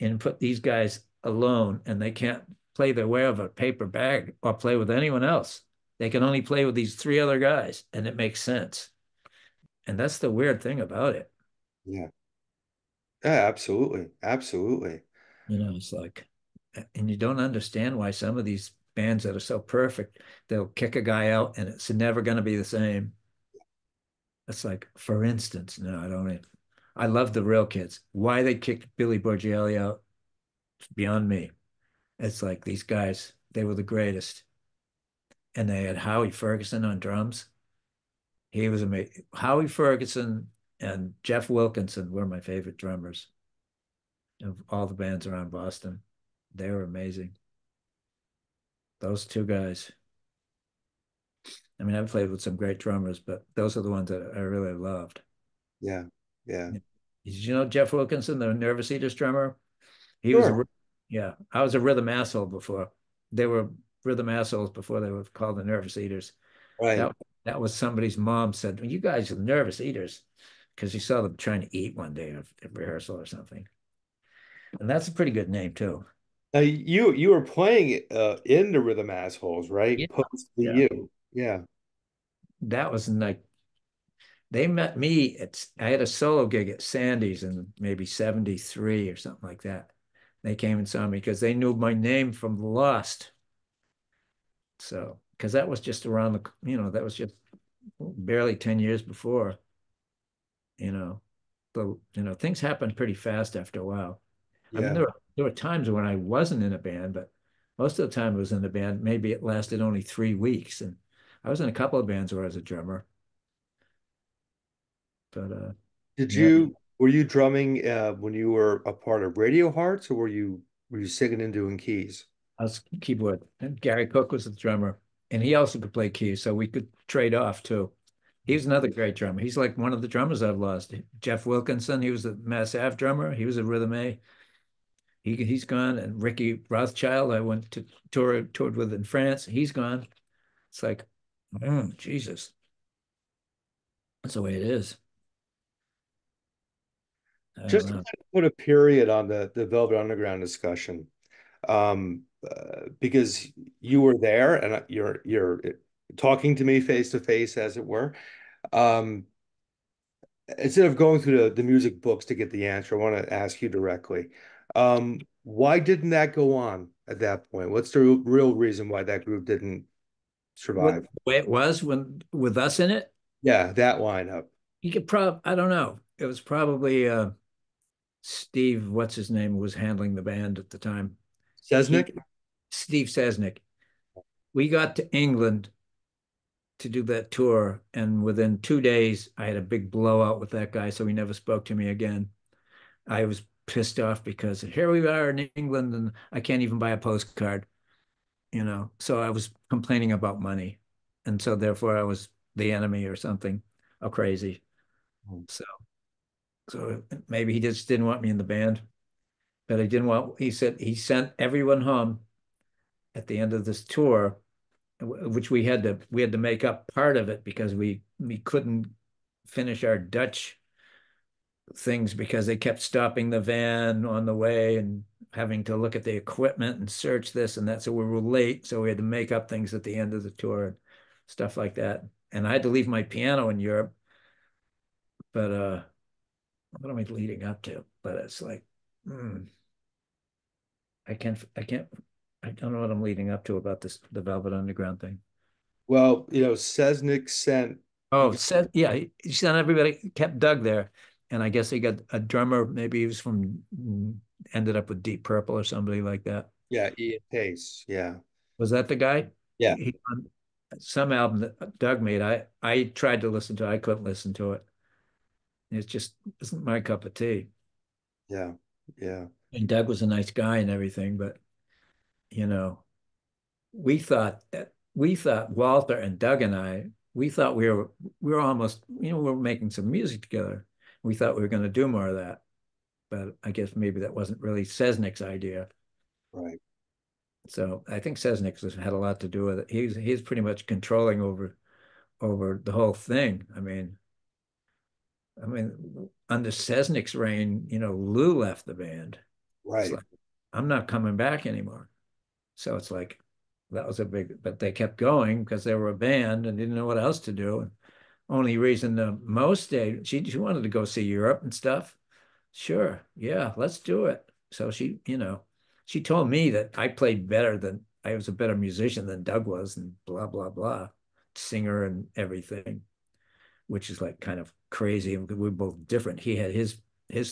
and put these guys alone, and they can't play their way of a paper bag or play with anyone else. They can only play with these three other guys, and it makes sense. And that's the weird thing about it. yeah, yeah, absolutely, absolutely. It's like, and you don't understand why some of these bands that are so perfect, they'll kick a guy out and it's never going to be the same. It's like, for instance, no, I don't. I love the Real Kids. Why they kicked Billy Borgelli out, it's beyond me. It's like these guys, they were the greatest. And they had Howie Ferguson on drums. He was amazing. Howie Ferguson and Jeff Wilkinson were my favorite drummers of all the bands around Boston. They were amazing. Those two guys. I mean, I've played with some great drummers, but those are the ones that I really loved. Yeah, yeah. Did you know Jeff Wilkinson, the Nervous Eaters drummer? He was Sure. a, yeah, I was a rhythm asshole before. They were rhythm assholes before they were called the Nervous Eaters. Right. That was somebody's mom said, well, you guys are nervous eaters, because she saw them trying to eat one day at rehearsal or something. And that's a pretty good name too. Now you were playing in the Rhythm Assholes, right? Yeah. Post the Yeah. you. Yeah. That was like they met me at I had a solo gig at Sandy's in maybe 73 or something like that. They came and saw me because they knew my name from The Lost. So, because that was just around that was just barely 10 years before, you know. Things happened pretty fast after a while. I mean, Yeah. there were times when I wasn't in a band, but most of the time I was in a band. Maybe it lasted only 3 weeks. And I was in a couple of bands where I was a drummer. But Did yeah, you were you drumming when you were a part of Radio Hearts, or were you singing and doing keys? I was keyboard. And Gary Cook was the drummer, and he also could play keys, so we could trade off too. He was another great drummer. He's like one of the drummers I've lost. Jeff Wilkinson, he was the Mass Ave drummer. He was a Rhythm A. He's gone. And Ricky Rothschild, I went to toured with in France. He's gone. It's like, Jesus, that's the way it is. I don't Just to know. put a period on the Velvet Underground discussion, because you were there and you're talking to me face to face, as it were. Um, Instead of going through the music books to get the answer, I want to ask you directly. Why didn't that go on at that point? What's the real reason why that group didn't What survive? the way it was when with us in it, Yeah, that lineup. you could I don't know. It was probably Steve, what's his name, was handling the band at the time. He Sesnick? Steve Sesnick. We got to England to do that tour, and within 2 days, I had a big blowout with that guy, so he never spoke to me again. I was pissed off because here we are in England, and I can't even buy a postcard, you know. So I was complaining about money, and so therefore I was the enemy or something, or crazy. Mm. So, so maybe he just didn't want me in the band, but I didn't want. He said he sent everyone home at the end of this tour, which we had to make up part of it because we couldn't finish our Dutch things because they kept stopping the van on the way and having to look at the equipment and search this and that. So we were late, so we had to make up things at the end of the tour and stuff like that. And I had to leave my piano in Europe, but what am I leading up to? But it's like, mm, I can't, I don't know what I'm leading up to about this, the Velvet Underground thing. Well, Sesnick sent Oh, you. said yeah, he sent everybody, kept Doug there, and I guess he got a drummer. Maybe he was from, ended up with Deep Purple or somebody like that. Yeah, Ian Pace. Yeah. Was that the guy? Yeah. On some album that Doug made. I tried to listen to it. I couldn't listen to it. It just isn't my cup of tea. Yeah. Yeah. And Doug was a nice guy and everything, but you know, we thought Walter and Doug and we thought we were almost, we were making some music together. We thought we were going to do more of that, but I guess maybe that wasn't really Sesnick's idea. Right. So I think Sesnick had a lot to do with it. He's pretty much controlling over the whole thing. I mean, under Sesnick's reign, Lou left the band. It's Right. like I'm not coming back anymore. So it's like that was a big, but they kept going because they were a band and didn't know what else to do. And only reason most stayed, she wanted to go see Europe and stuff. Sure, yeah, let's do it. So she told me that I played better than I was a better musician than Doug was, and blah blah blah, singer and everything, which is like kind of crazy. We're both different. He had his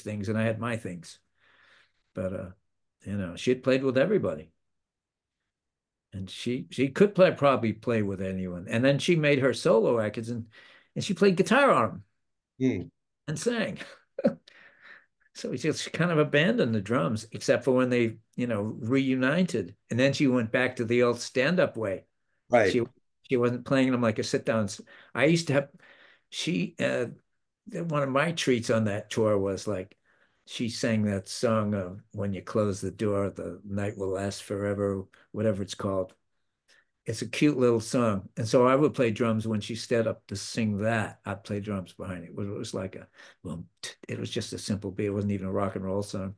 things and I had my things. But she had played with everybody. And she could probably play with anyone. And then she made her solo records and she played guitar on them Hmm. and sang. So we just kind of abandoned the drums, except for when they, reunited. And then she went back to the old stand-up way. Right. She she wasn't playing them like a sit-down. I used to have she one of my treats on that tour was like she sang that song of When You Close the Door, the night will last forever, whatever it's called. It's a cute little song. And so I would play drums when she stood up to sing that. I'd play drums behind it. It was like well, it was just a simple beat. It wasn't even a rock and roll song.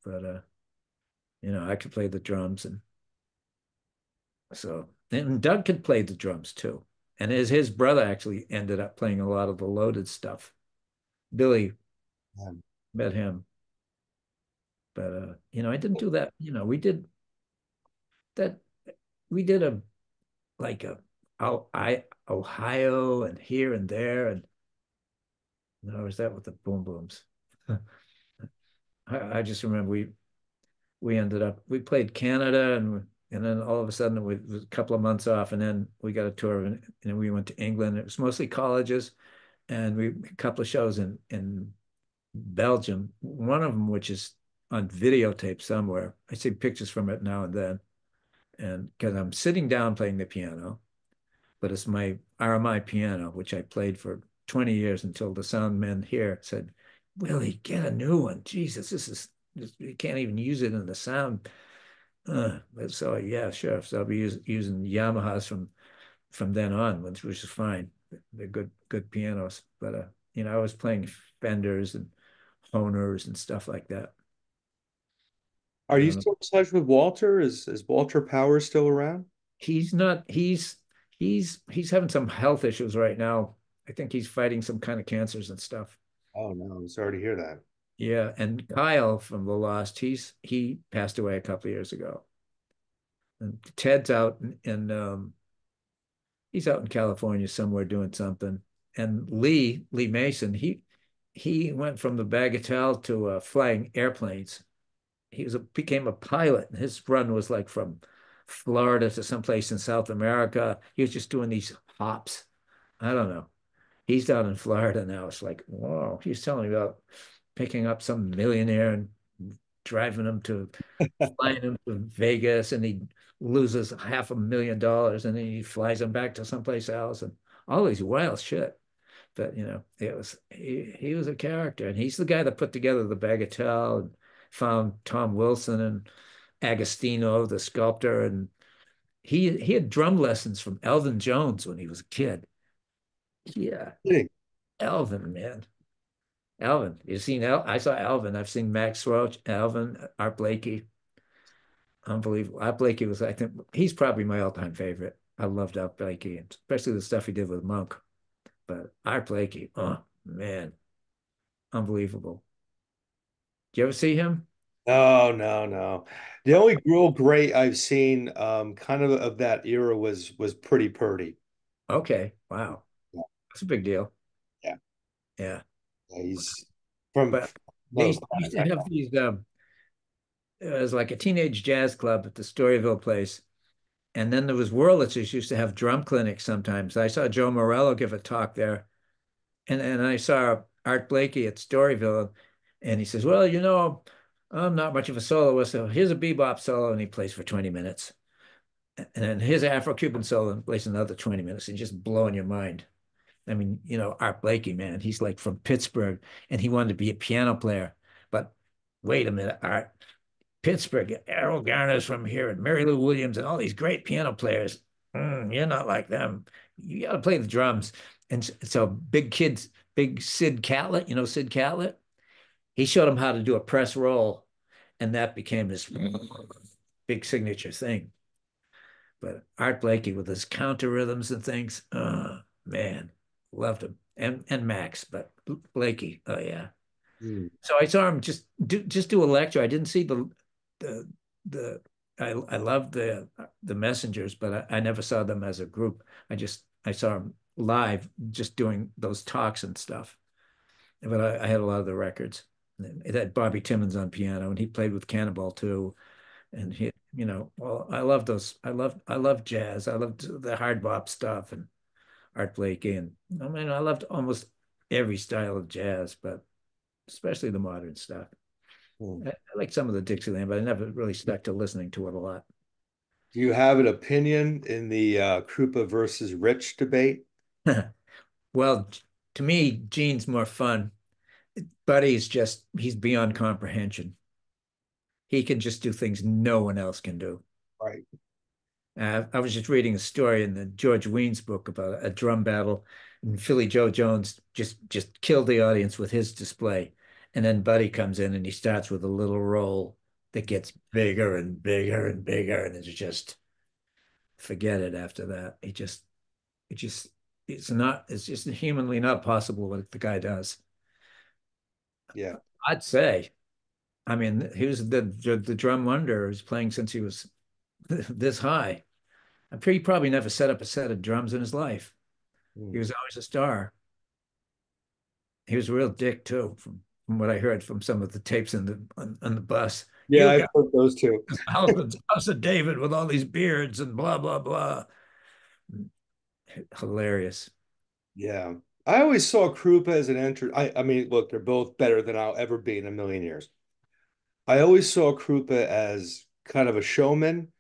But I could play the drums and so and Doug could play the drums too. And his brother actually ended up playing a lot of the loaded stuff. Billy Yeah. met him. But I didn't do that. That we did a like a Ohio and here and there and no, was that with the boom booms? I just remember we ended up we played Canada and then all of a sudden it was a couple of months off and then we got a tour and we went to England. It was mostly colleges and we a couple of shows in Belgium. One of them which is on videotape somewhere. I see pictures from it now and then. And because I'm sitting down playing the piano, but it's my RMI piano, which I played for 20 years until the sound men here said, Willie, get a new one. Jesus, you can't even use it in the sound. So yeah, sure. So I'll be using Yamahas from then on, which is fine. They're good pianos. But I was playing Fenders and Honors and stuff like that. Are I you don't know. still in touch with Walter? Is Walter Powers still around? He's not. He's having some health issues right now. I think he's fighting some kind of cancers and stuff. Oh no, I'm sorry to hear that. Yeah, and Kyle from The Lost, he passed away a couple of years ago. And Ted's out in he's out in California somewhere doing something. And Lee Mason, he went from the Bagatelle to flying airplanes. became a pilot, and his run was like from Florida to someplace in South America. He was just doing these hops. I don't know. He's down in Florida now. It's like, whoa, he's telling me about picking up some millionaire and driving him to flying him to Vegas, and he loses $500,000, and then he flies him back to someplace else, and all these wild shit. But he was a character, and he's the guy that put together the Bagatelle and found Tom Wilson and Agostino, the sculptor, and he had drum lessons from Elvin Jones when he was a kid. Yeah, Kidding. Elvin, man. Alvin. You've seen I saw Alvin. I've seen Max Roach, Alvin, Art Blakey. Unbelievable. Art Blakey was, I think, he's probably my all-time favorite. I loved Art Blakey, especially the stuff he did with Monk. But Art Blakey, oh man, unbelievable. Did you ever see him? No, no, no. The only real great I've seen, kind of that era was Pretty Purdy. Okay, wow, Yeah, that's a big deal. yeah. Yeah, Yeah, he's from but another they used planet, to that have guy. these. It was like a teenage jazz club at the Storyville place. And then there was Wurlitz's used to have drum clinics sometimes. I saw Joe Morello give a talk there. And I saw Art Blakey at Storyville. And he says, well, I'm not much of a soloist. So here's a bebop solo. And he plays for 20 minutes. And then here's an Afro-Cuban solo and plays another 20 minutes and just blowing your mind. I mean, Art Blakey, man, he's like from Pittsburgh and he wanted to be a piano player. But wait a minute, Art. Pittsburgh, Errol Garner's from here, and Mary Lou Williams, and all these great piano players. You're not like them. You got to play the drums. And so big Sid Catlett, Sid Catlett, he showed him how to do a press roll, and that became his big signature thing. But Art Blakey with his counter rhythms and things, man, loved him. And Max, but Blakey, oh yeah. Hmm. So I saw him just do a lecture. I didn't see the the I loved the messengers, but I never saw them as a group. I saw them live just doing those talks and stuff. But I had a lot of the records. It had Bobby Timmons on piano, and he played with Cannonball too. And well, I love those. I love jazz. I loved the hard bop stuff and Art Blakey, and I mean I loved almost every style of jazz, but especially the modern stuff. Hmm. I like some of the Dixieland, but I never really stuck to listening to it a lot. Do you have an opinion in the Krupa versus Rich debate? Well, to me, Gene's more fun. Buddy's he's beyond comprehension. He can just do things no one else can do. Right. I was just reading a story in the George Weins book about a drum battle, and Philly Joe Jones just killed the audience with his display. And then Buddy comes in and he starts with a little roll that gets bigger and bigger and bigger, and it's just forget it after that. It just it's just humanly not possible what the guy does. Yeah. I'd say. I mean, he was the drum wonder. He's playing since he was this high. I'm sure he probably never set up a set of drums in his life. He Hmm. was always a star. He was a real dick too, from what I heard from some of the tapes on the bus. Yeah, You I've got heard those two. House of David with all these beards and blah blah blah. Hilarious. Yeah. I always saw Krupa as an enter. I mean, look, they're both better than I'll ever be in a million years. I always saw Krupa as kind of a showman.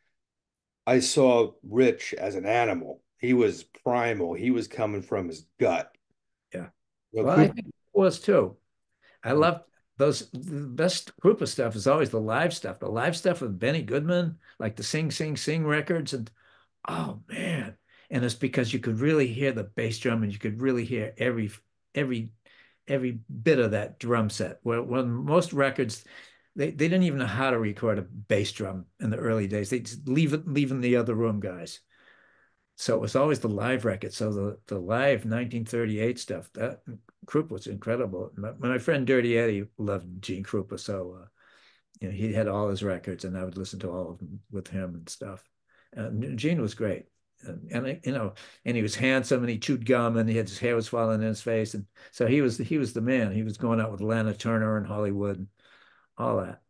I saw Rich as an animal. He was primal. He was coming from his gut. Yeah. Well, I Krupa, think it was too. I love those. The best group of stuff is always the live stuff. The live stuff with Benny Goodman, like the Sing Sing Sing records, and oh man. And it's because you could really hear the bass drum and you could really hear every every bit of that drum set. Where when most records they didn't even know how to record a bass drum in the early days. They just leaving the other room guys. So it was always the live record. So the live 1938 stuff, that Krupa was incredible. My friend Dirty Eddie loved Gene Krupa, so he had all his records, and I would listen to all of them with him and stuff. And Gene was great, and he was handsome, and he chewed gum, and his hair was falling in his face, and so he was the man. He was going out with Lana Turner in Hollywood, and all that.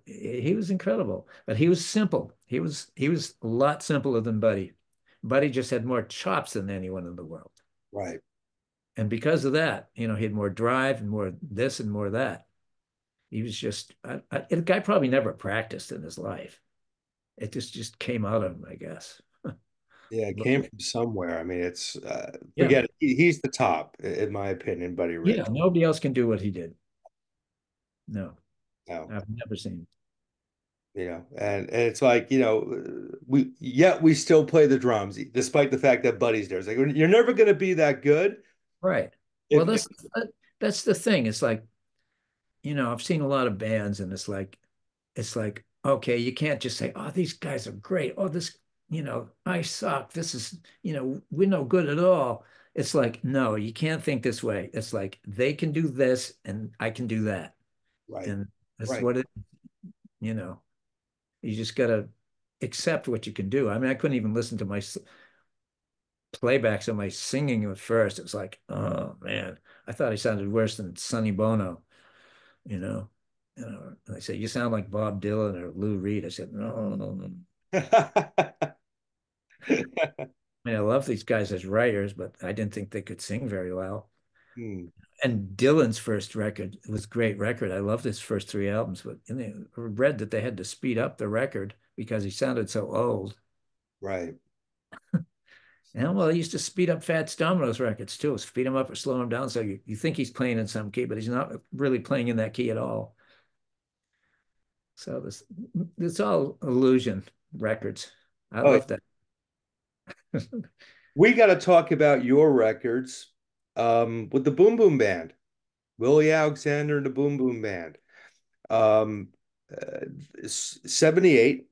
he was incredible, but he was simple. He was a lot simpler than Buddy. Buddy just had more chops than anyone in the world. Right. And because of that, he had more drive and more this and more that. He was just the guy probably never practiced in his life. It just came out of him, I guess. Yeah, it But came from somewhere. I mean, yeah, forget it. He's the top, in my opinion, Buddy yeah, Rich. nobody else can do what he did. No, No, I've never seen. and it's like, we still play the drums, despite the fact that Buddy's there. It's like you're never going to be that good. Right. Well, If that's the thing. It's like, I've seen a lot of bands, and it's like, okay, you can't just say, oh, these guys are great. Oh, I suck. This is, we're no good at all. It's like, no, you can't think this way. It's like they can do this and I can do that. right, And that's right. what you know, you just gotta accept what you can do. I mean, I couldn't even listen to my playbacks of my singing at first. It was like, oh man, I thought I sounded worse than Sonny Bono, you know. And they say, you sound like Bob Dylan or Lou Reed. I said, no, no, no. I mean, I love these guys as writers, but I didn't think they could sing very well. Hmm, And Dylan's first record was a great record. I loved his first three albums, but I read that they had to speed up the record because he sounded so old. right. And well, he used to speed up Fats Domino's records too, speed him up or slow him down. So you think he's playing in some key, but he's not really playing in that key at all. So this it's all illusion records. I Oh, love that. we got to talk about your records, with the Boom Boom Band, Willie Alexander and the Boom Boom Band. Um, 78,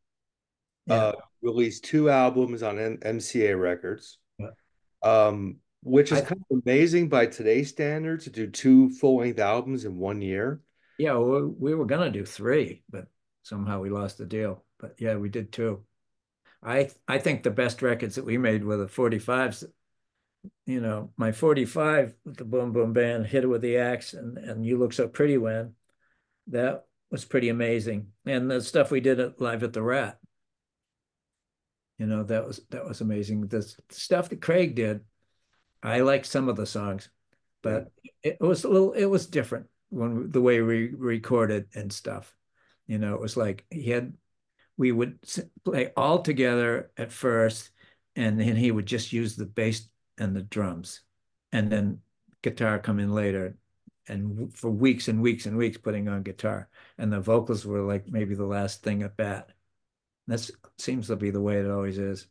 Yeah. released two albums on MCA Records, Yeah. which is I kind of amazing by today's standards to do two full-length albums in 1 year. yeah, we were gonna do three, but somehow we lost the deal. But yeah, we did two. I think the best records that we made were the 45s. My 45 with the Boom Boom Band, Hit It With the Axe, and You Look So Pretty When, that was pretty amazing. And the stuff we did live at the Rat, that was amazing. The stuff that Craig did, I liked some of the songs, Yeah. but it was different when the way we recorded and stuff. It was like we would play all together at first, and then he would just use the bass and the drums, and then guitar come in later, and for weeks and weeks and weeks putting on guitar, and the vocals were like maybe the last thing at bat. That seems to be the way it always is.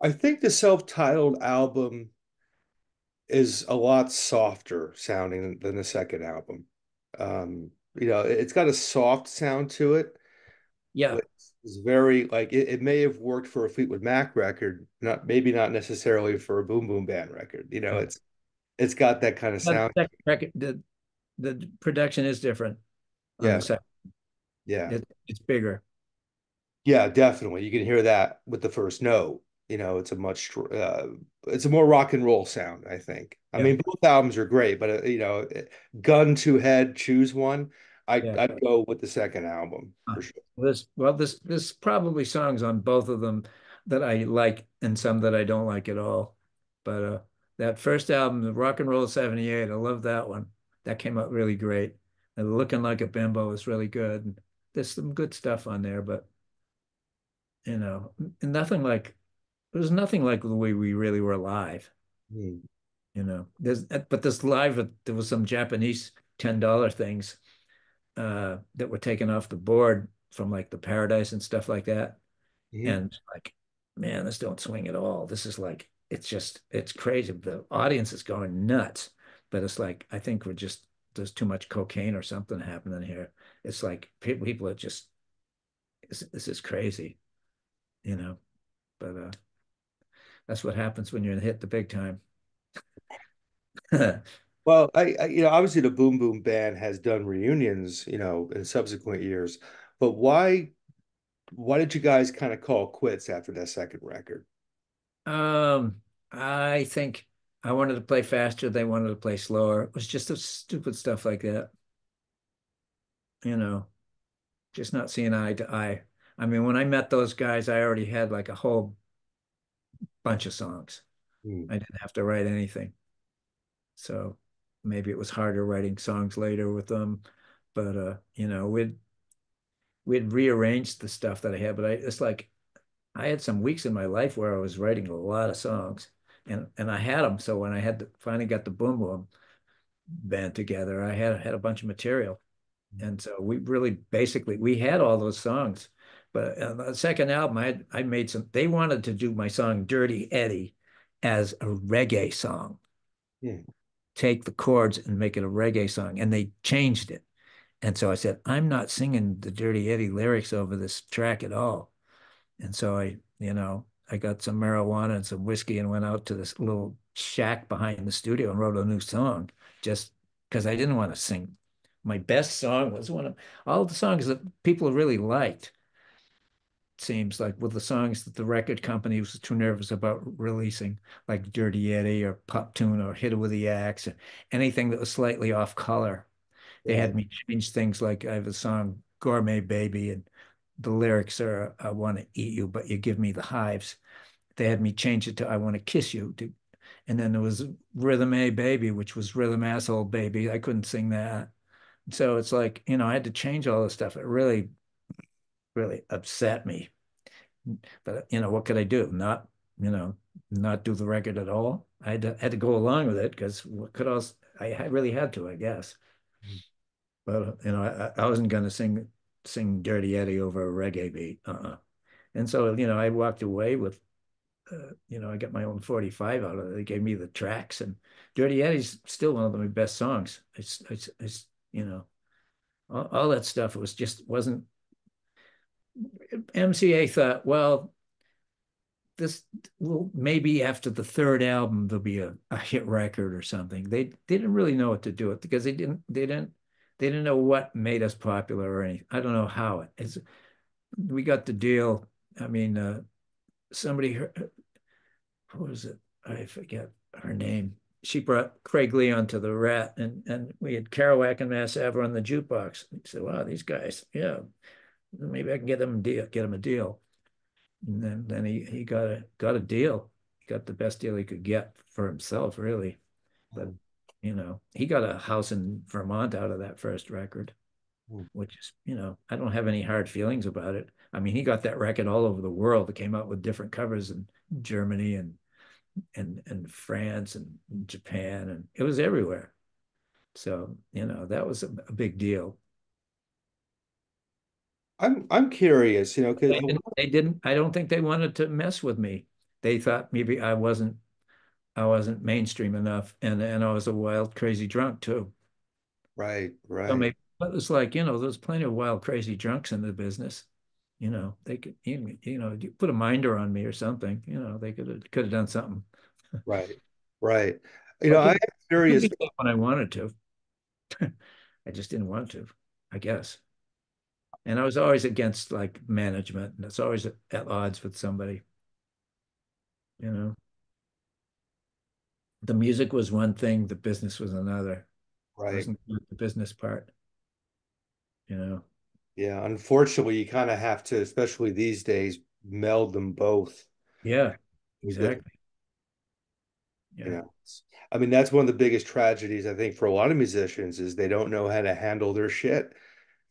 I think the self-titled album is a lot softer sounding than the second album. It's got a soft sound to it, Yeah, which is very like it may have worked for a Fleetwood Mac record, not maybe not necessarily for a Boom Boom Band record. yeah. It's got that kind of But sound. the production is different on the Yeah, second. yeah, It's bigger. yeah, definitely. You can hear that with the first note. It's a more rock and roll sound, I think. I Yeah, mean, both albums are great, but gun to head, choose one. yeah. I'd go with the second album for sure. There's probably songs on both of them that I like and some that I don't like at all. But that first album, the Rock and Roll 78, I love that one. That came out really great. And Looking Like a Bimbo is really good. And there's some good stuff on there, but you know, nothing like there's nothing like the way we really were live. Hmm. But this live, there was some Japanese $10 things that were taken off the board from like the Paradise and stuff like that. Mhm. And like, man, this don't swing at all. This is like, it's crazy. The audience is going nuts, but it's like, I think there's too much cocaine or something happening here. It's like people are just, this is crazy, you know, but that's what happens when you're hit the big time. Well, obviously the Boom Boom Band has done reunions, in subsequent years, but why did you guys kind of call quits after that second record? I think I wanted to play faster. They wanted to play slower. It was just a stupid stuff like that. you know, just not seeing eye to eye. I mean, when I met those guys, I already had like a whole bunch of songs. Mm. I didn't have to write anything. So maybe it was harder writing songs later with them. But we'd rearranged the stuff that I had, but it's like I had some weeks in my life where I was writing a lot of songs and I had them. So when I finally got the Boom Boom band together, I had a bunch of material. And so we really basically we had all those songs. But on the second album, I made some. They wanted to do my song "Dirty Eddie" as a reggae song, Mm. take the chords and make it a reggae song, and they changed it. And so I said, I'm not singing the Dirty Eddie lyrics over this track at all. And so I got some marijuana and some whiskey and went out to this little shack behind the studio and wrote a new song just because I didn't want to sing. My best song was one of all the songs that people really liked. Seems like with the songs that the record company was too nervous about releasing, like Dirty Eddie or Pop Tune or Hit It With the Axe, or anything that was slightly off color. They Right. had me change things like I have a song, Gourmet Baby, and the lyrics are I want to eat you, but you give me the hives. They had me change it to I want to kiss you. And then there was Rhythm A Baby, which was Rhythm Asshole Baby. I couldn't sing that. So it's like, I had to change all this stuff. It really, really upset me. But what could I do? You know, not do the record at all. I had to go along with it because what could else I really had to, I guess. But I wasn't going to sing Dirty Eddie over a reggae beat. And so I walked away with I got my own 45 out of it. They gave me the tracks, and Dirty Eddie's still one of my best songs. It's all that stuff was just wasn't. MCA thought, well, this will maybe after the third album there'll be a hit record or something. They didn't really know what to do it because they didn't know what made us popular or anything. I don't know how we got the deal. I mean, somebody who was it? I forget her name. She brought Craig Lee onto the Rat, and we had Kerouac and Mass Ave on the jukebox. He said, "Wow, these guys, yeah, maybe I can get them a deal." And then he got a deal. He got the best deal he could get for himself, really. But Mm. he got a house in Vermont out of that first record, Mm. which is, I don't have any hard feelings about it. I mean, he got that record all over the world. It came out with different covers in Germany and France and Japan, and it was everywhere. So, that was a big deal. I'm curious, because They didn't, I don't think they wanted to mess with me. They thought maybe I wasn't mainstream enough and I was a wild, crazy drunk too. right, So right, maybe but it's like, there's plenty of wild, crazy drunks in the business. They could, you put a minder on me or something, they could have done something. right, right. I I'm could I could curious. be tough when I wanted to. I just didn't want to, I guess. And I was always against like management, and it's always at odds with somebody, you know. The music was one thing, the business was another. Right. Wasn't good, the business part, you know. Yeah, unfortunately, you kind of have to, especially these days, meld them both. Yeah, You get, exactly. you Yeah. know, I mean, that's one of the biggest tragedies, I think, for a lot of musicians is they don't know how to handle their shit.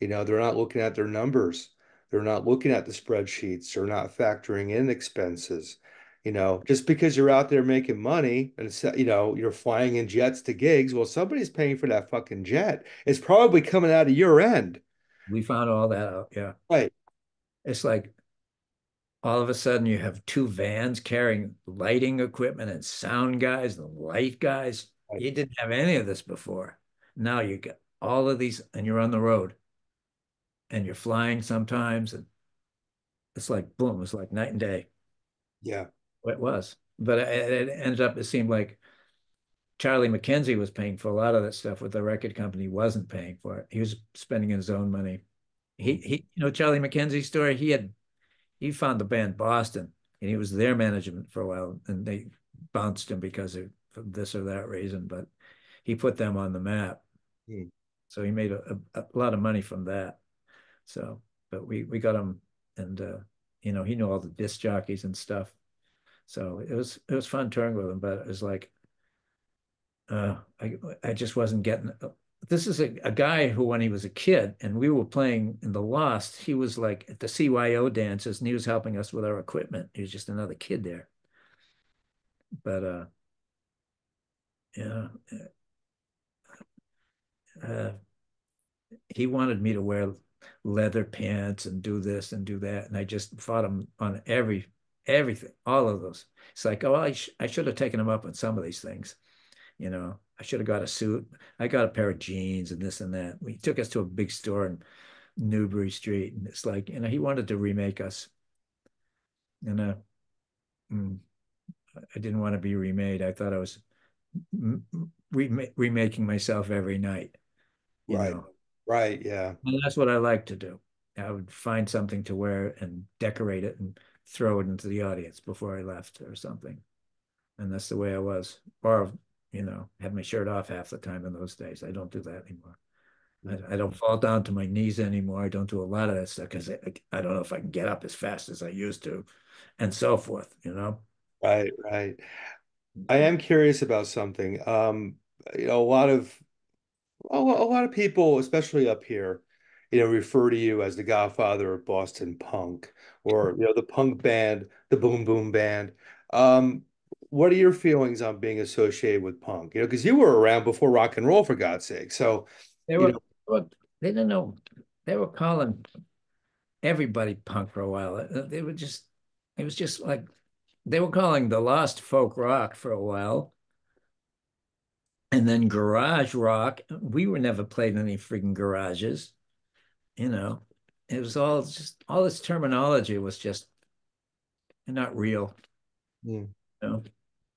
They're not looking at their numbers. They're not looking at the spreadsheets. They're not factoring in expenses. Just because you're out there making money and you're flying in jets to gigs, well, somebody's paying for that fucking jet. It's probably coming out of your end. We found all that out. Yeah. Right. It's like all of a sudden you have two vans carrying lighting equipment and sound guys and light guys. Right. You didn't have any of this before. Now you got all of these and you're on the road and you're flying sometimes and it's like boom, it's like night and day. Yeah. It was. But it ended up, it seemed like Charlie McKenzie was paying for a lot of that stuff, what the record company wasn't paying for it. He was spending his own money. Mm. Charlie McKenzie's story, he found the band Boston and he was their management for a while and they bounced him because of this or that reason, but he put them on the map. Mm. So he made a lot of money from that. So, but we got him, and he knew all the disc jockeys and stuff. So it was fun touring with him, but it was like I just wasn't getting. This is a guy who, when he was a kid, and we were playing in the Lost, he was like at the CYO dances, and he was helping us with our equipment. He was just another kid there. But yeah, uh, he wanted me to wear leather pants and do this and do that, and I just fought him on everything, all of those. It's like, oh, I should have taken him up on some of these things. I should have got a suit. I got a pair of jeans and this and that. He took us to a big store in Newbury Street, and it's like, he wanted to remake us. And mm, I didn't want to be remade. I thought I was remaking myself every night, you Right. know. Right. Yeah. And that's what I like to do. I would find something to wear and decorate it and throw it into the audience before I left or something. And that's the way I was. Or, had my shirt off half the time in those days. I don't do that anymore. I don't fall down to my knees anymore. I don't do a lot of that stuff because I don't know if I can get up as fast as I used to, and so forth. Right. Right. I am curious about something. A lot of a lot of people, especially up here, refer to you as the godfather of Boston punk, or the punk band, the Boom Boom Band. Um, what are your feelings on being associated with punk? Because you were around before rock and roll, for God's sake. So, They you were, know, look, they didn't know. They were calling everybody punk for a while. It was just like they were calling the lost folk rock for a while. And then garage rock. We were never played in any freaking garages, you know. It was all this terminology was just not real. mm, You know.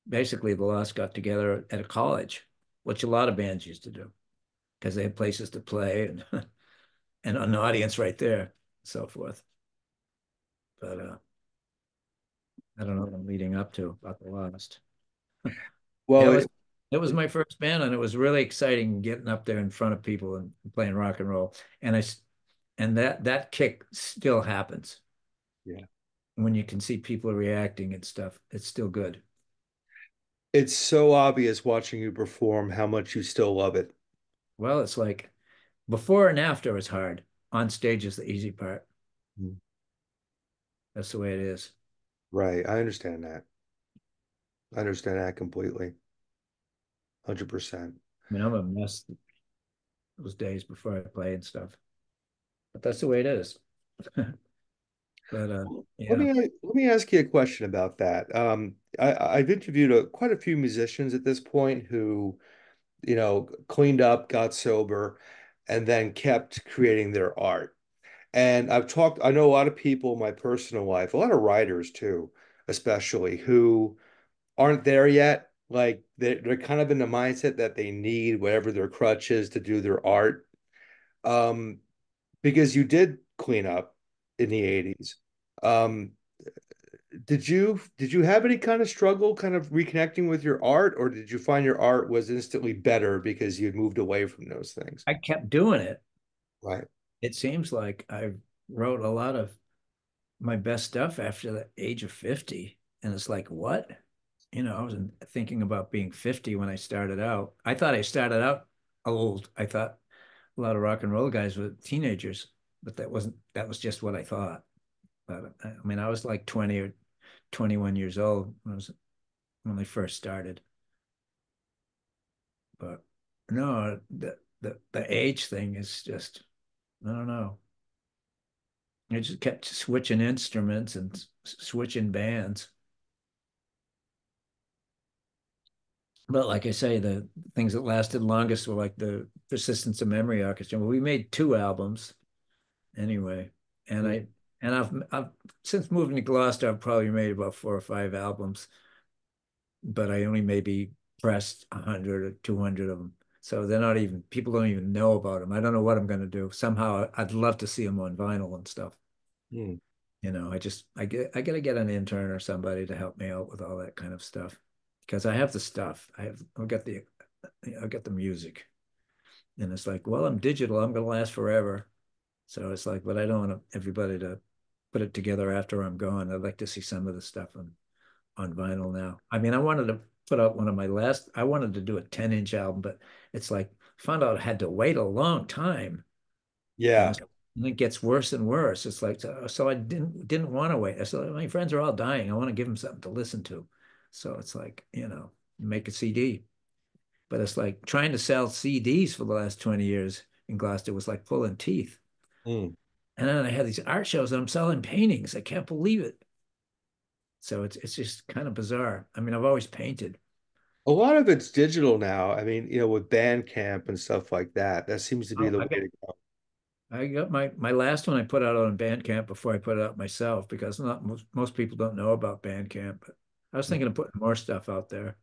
Basically, the Lost got together at a college, which a lot of bands used to do because they had places to play and and an audience right there, and so forth. But I don't know what I'm leading up to about the Lost. well, It was it was my first band, and it was really exciting getting up there in front of people and playing rock and roll. And that kick still happens yeah, when you can see people reacting and stuff. It's still good. it's so obvious watching you perform how much you still love it. Well, it's like before and after is hard. On stage is the easy part. Mm. That's the way it is. Right. I understand that. I understand that completely. 100%. I mean, I'm a mess those days before I play and stuff, but that's the way it is. But Let yeah, me let me ask you a question about that. I've interviewed quite a few musicians at this point who, cleaned up, got sober, and then kept creating their art. And I know a lot of people in my personal life, a lot of writers too, especially, who aren't there yet. Like they're kind of in the mindset that they need whatever their crutch is to do their art. Um, because you did clean up in the 80s. Um, did you have any kind of struggle kind of reconnecting with your art, or did you find your art was instantly better because you moved away from those things? I kept doing it. Right. It seems like I wrote a lot of my best stuff after the age of 50. And it's like, what? I wasn't thinking about being 50 when I started out. I thought I started out old. I thought a lot of rock and roll guys were teenagers, but that was just what I thought. But I mean, I was like 20 or 21 years old when I first started. But no, the age thing is just, I don't know. I just kept switching instruments and switching bands. But like I say, the things that lasted longest were like the Persistence of Memory Orchestra. Well, we made two albums anyway, and Mm, I've since moving to Gloucester, I've probably made about 4 or 5 albums, but I only maybe pressed 100 or 200 of them. So they're not even people don't even know about them. I don't know what I'm going to do. Somehow I'd love to see them on vinyl and stuff. mm. I got to get an intern or somebody to help me out with all that kind of stuff because I have the stuff. I've got the music. And it's like, well, I'm digital. I'm going to last forever. So it's like, but I don't want everybody to put it together after I'm gone. I'd like to see some of the stuff on vinyl now. I mean, I wanted to put out one of my last, I wanted to do a 10-inch album, but it's like, found out I had to wait a long time. And, Yeah. and it gets worse and worse. It's like, so I didn't want to wait. I said, my friends are all dying. I want to give them something to listen to. So it's like, make a CD. But it's like trying to sell CDs for the last 20 years in Gloucester was like pulling teeth. Mm. And then I had these art shows and I'm selling paintings. I can't believe it. So it's just kind of bizarre. I mean, I've always painted. A lot of it's digital now. I mean, with Bandcamp and stuff like that, that seems to be Oh, the I way got to go. I got my last one I put out on Bandcamp before I put it out myself because not most people don't know about Bandcamp. But I was thinking of putting more stuff out there.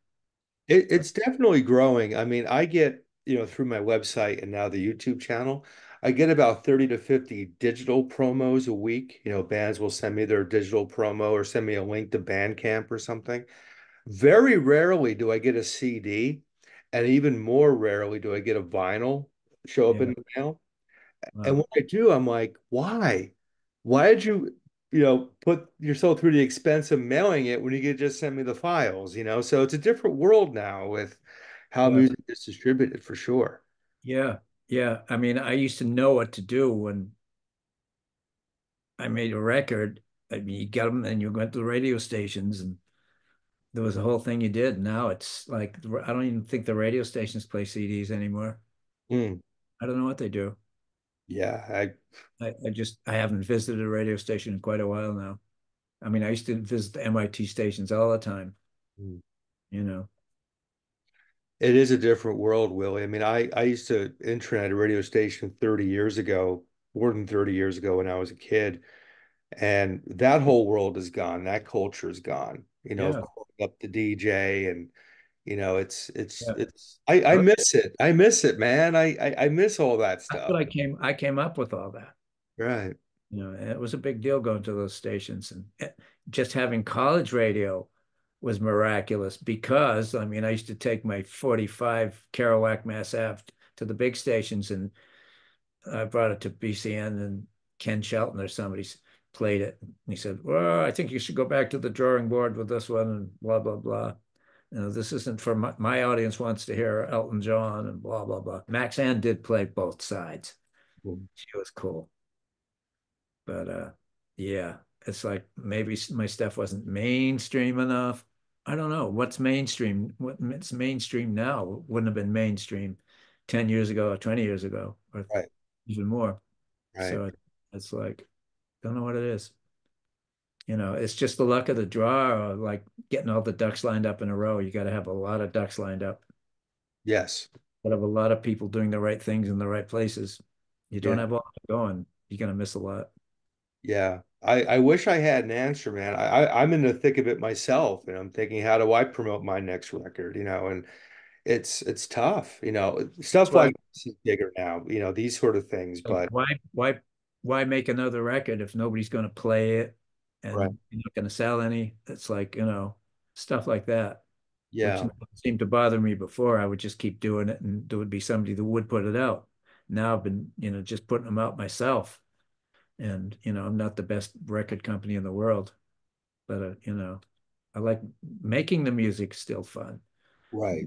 But It's definitely growing. I mean, I get, through my website and now the YouTube channel, I get about 30 to 50 digital promos a week. Bands will send me their digital promo or send me a link to Bandcamp or something. Very rarely do I get a CD, and even more rarely do I get a vinyl show up in yeah, the mail. And wow. when I do, I'm like, why? Why did you, put yourself through the expense of mailing it when you could just send me the files? So it's a different world now with how Yeah, music is distributed for sure. yeah, yeah. I mean, I used to know what to do when I made a record. I mean, you got them and you went to the radio stations and there was a whole thing you did. Now it's like I don't even think the radio stations play CDs anymore. Mm, I don't know what they do. yeah, I haven't visited a radio station in quite a while now. I mean, I used to visit the MIT stations all the time, mm. you know. It is a different world, Willie. I mean, I used to intern at a radio station 30 years ago, more than 30 years ago when I was a kid. And that whole world is gone. That culture is gone. Of Yeah, calling up the DJ and yeah. I Well, miss it. I miss it, man. I miss all that that's stuff. what I came up with all that. Right. And it was a big deal going to those stations and just having college radio was miraculous because I mean I used to take my 45 Kerouac Mass Ave to the big stations and I brought it to BCN and Ken Shelton or somebody played it. And he said, well, I think you should go back to the drawing board with this one and blah, blah, blah. This isn't for my audience wants to hear Elton John and blah, blah, blah. Max Ann did play both sides. Mm. She was cool. But yeah, it's like maybe my stuff wasn't mainstream enough. I don't know. What's mainstream? What's mainstream now wouldn't have been mainstream 10 years ago or 20 years ago or Right. even more. Right. So it's like, don't know what it is. It's just the luck of the draw, or like getting all the ducks lined up in a row. You got to have a lot of ducks lined up. Yes. Got to have a lot of people doing the right things in the right places. You don't Yeah. have all that going, you're gonna miss a lot. Yeah. I wish I had an answer, man. I'm in the thick of it myself, and I'm thinking, how do I promote my next record? And it's tough, That's stuff why like this is bigger now, these sort of things, like, but why make another record if nobody's going to play it right. and you're not going to sell any? It's like, stuff like that, which Yeah. never seemed to bother me before. I would just keep doing it and there would be somebody that would put it out. Now I've been, just putting them out myself. And, I'm not the best record company in the world, but, I like making the music still fun. Right.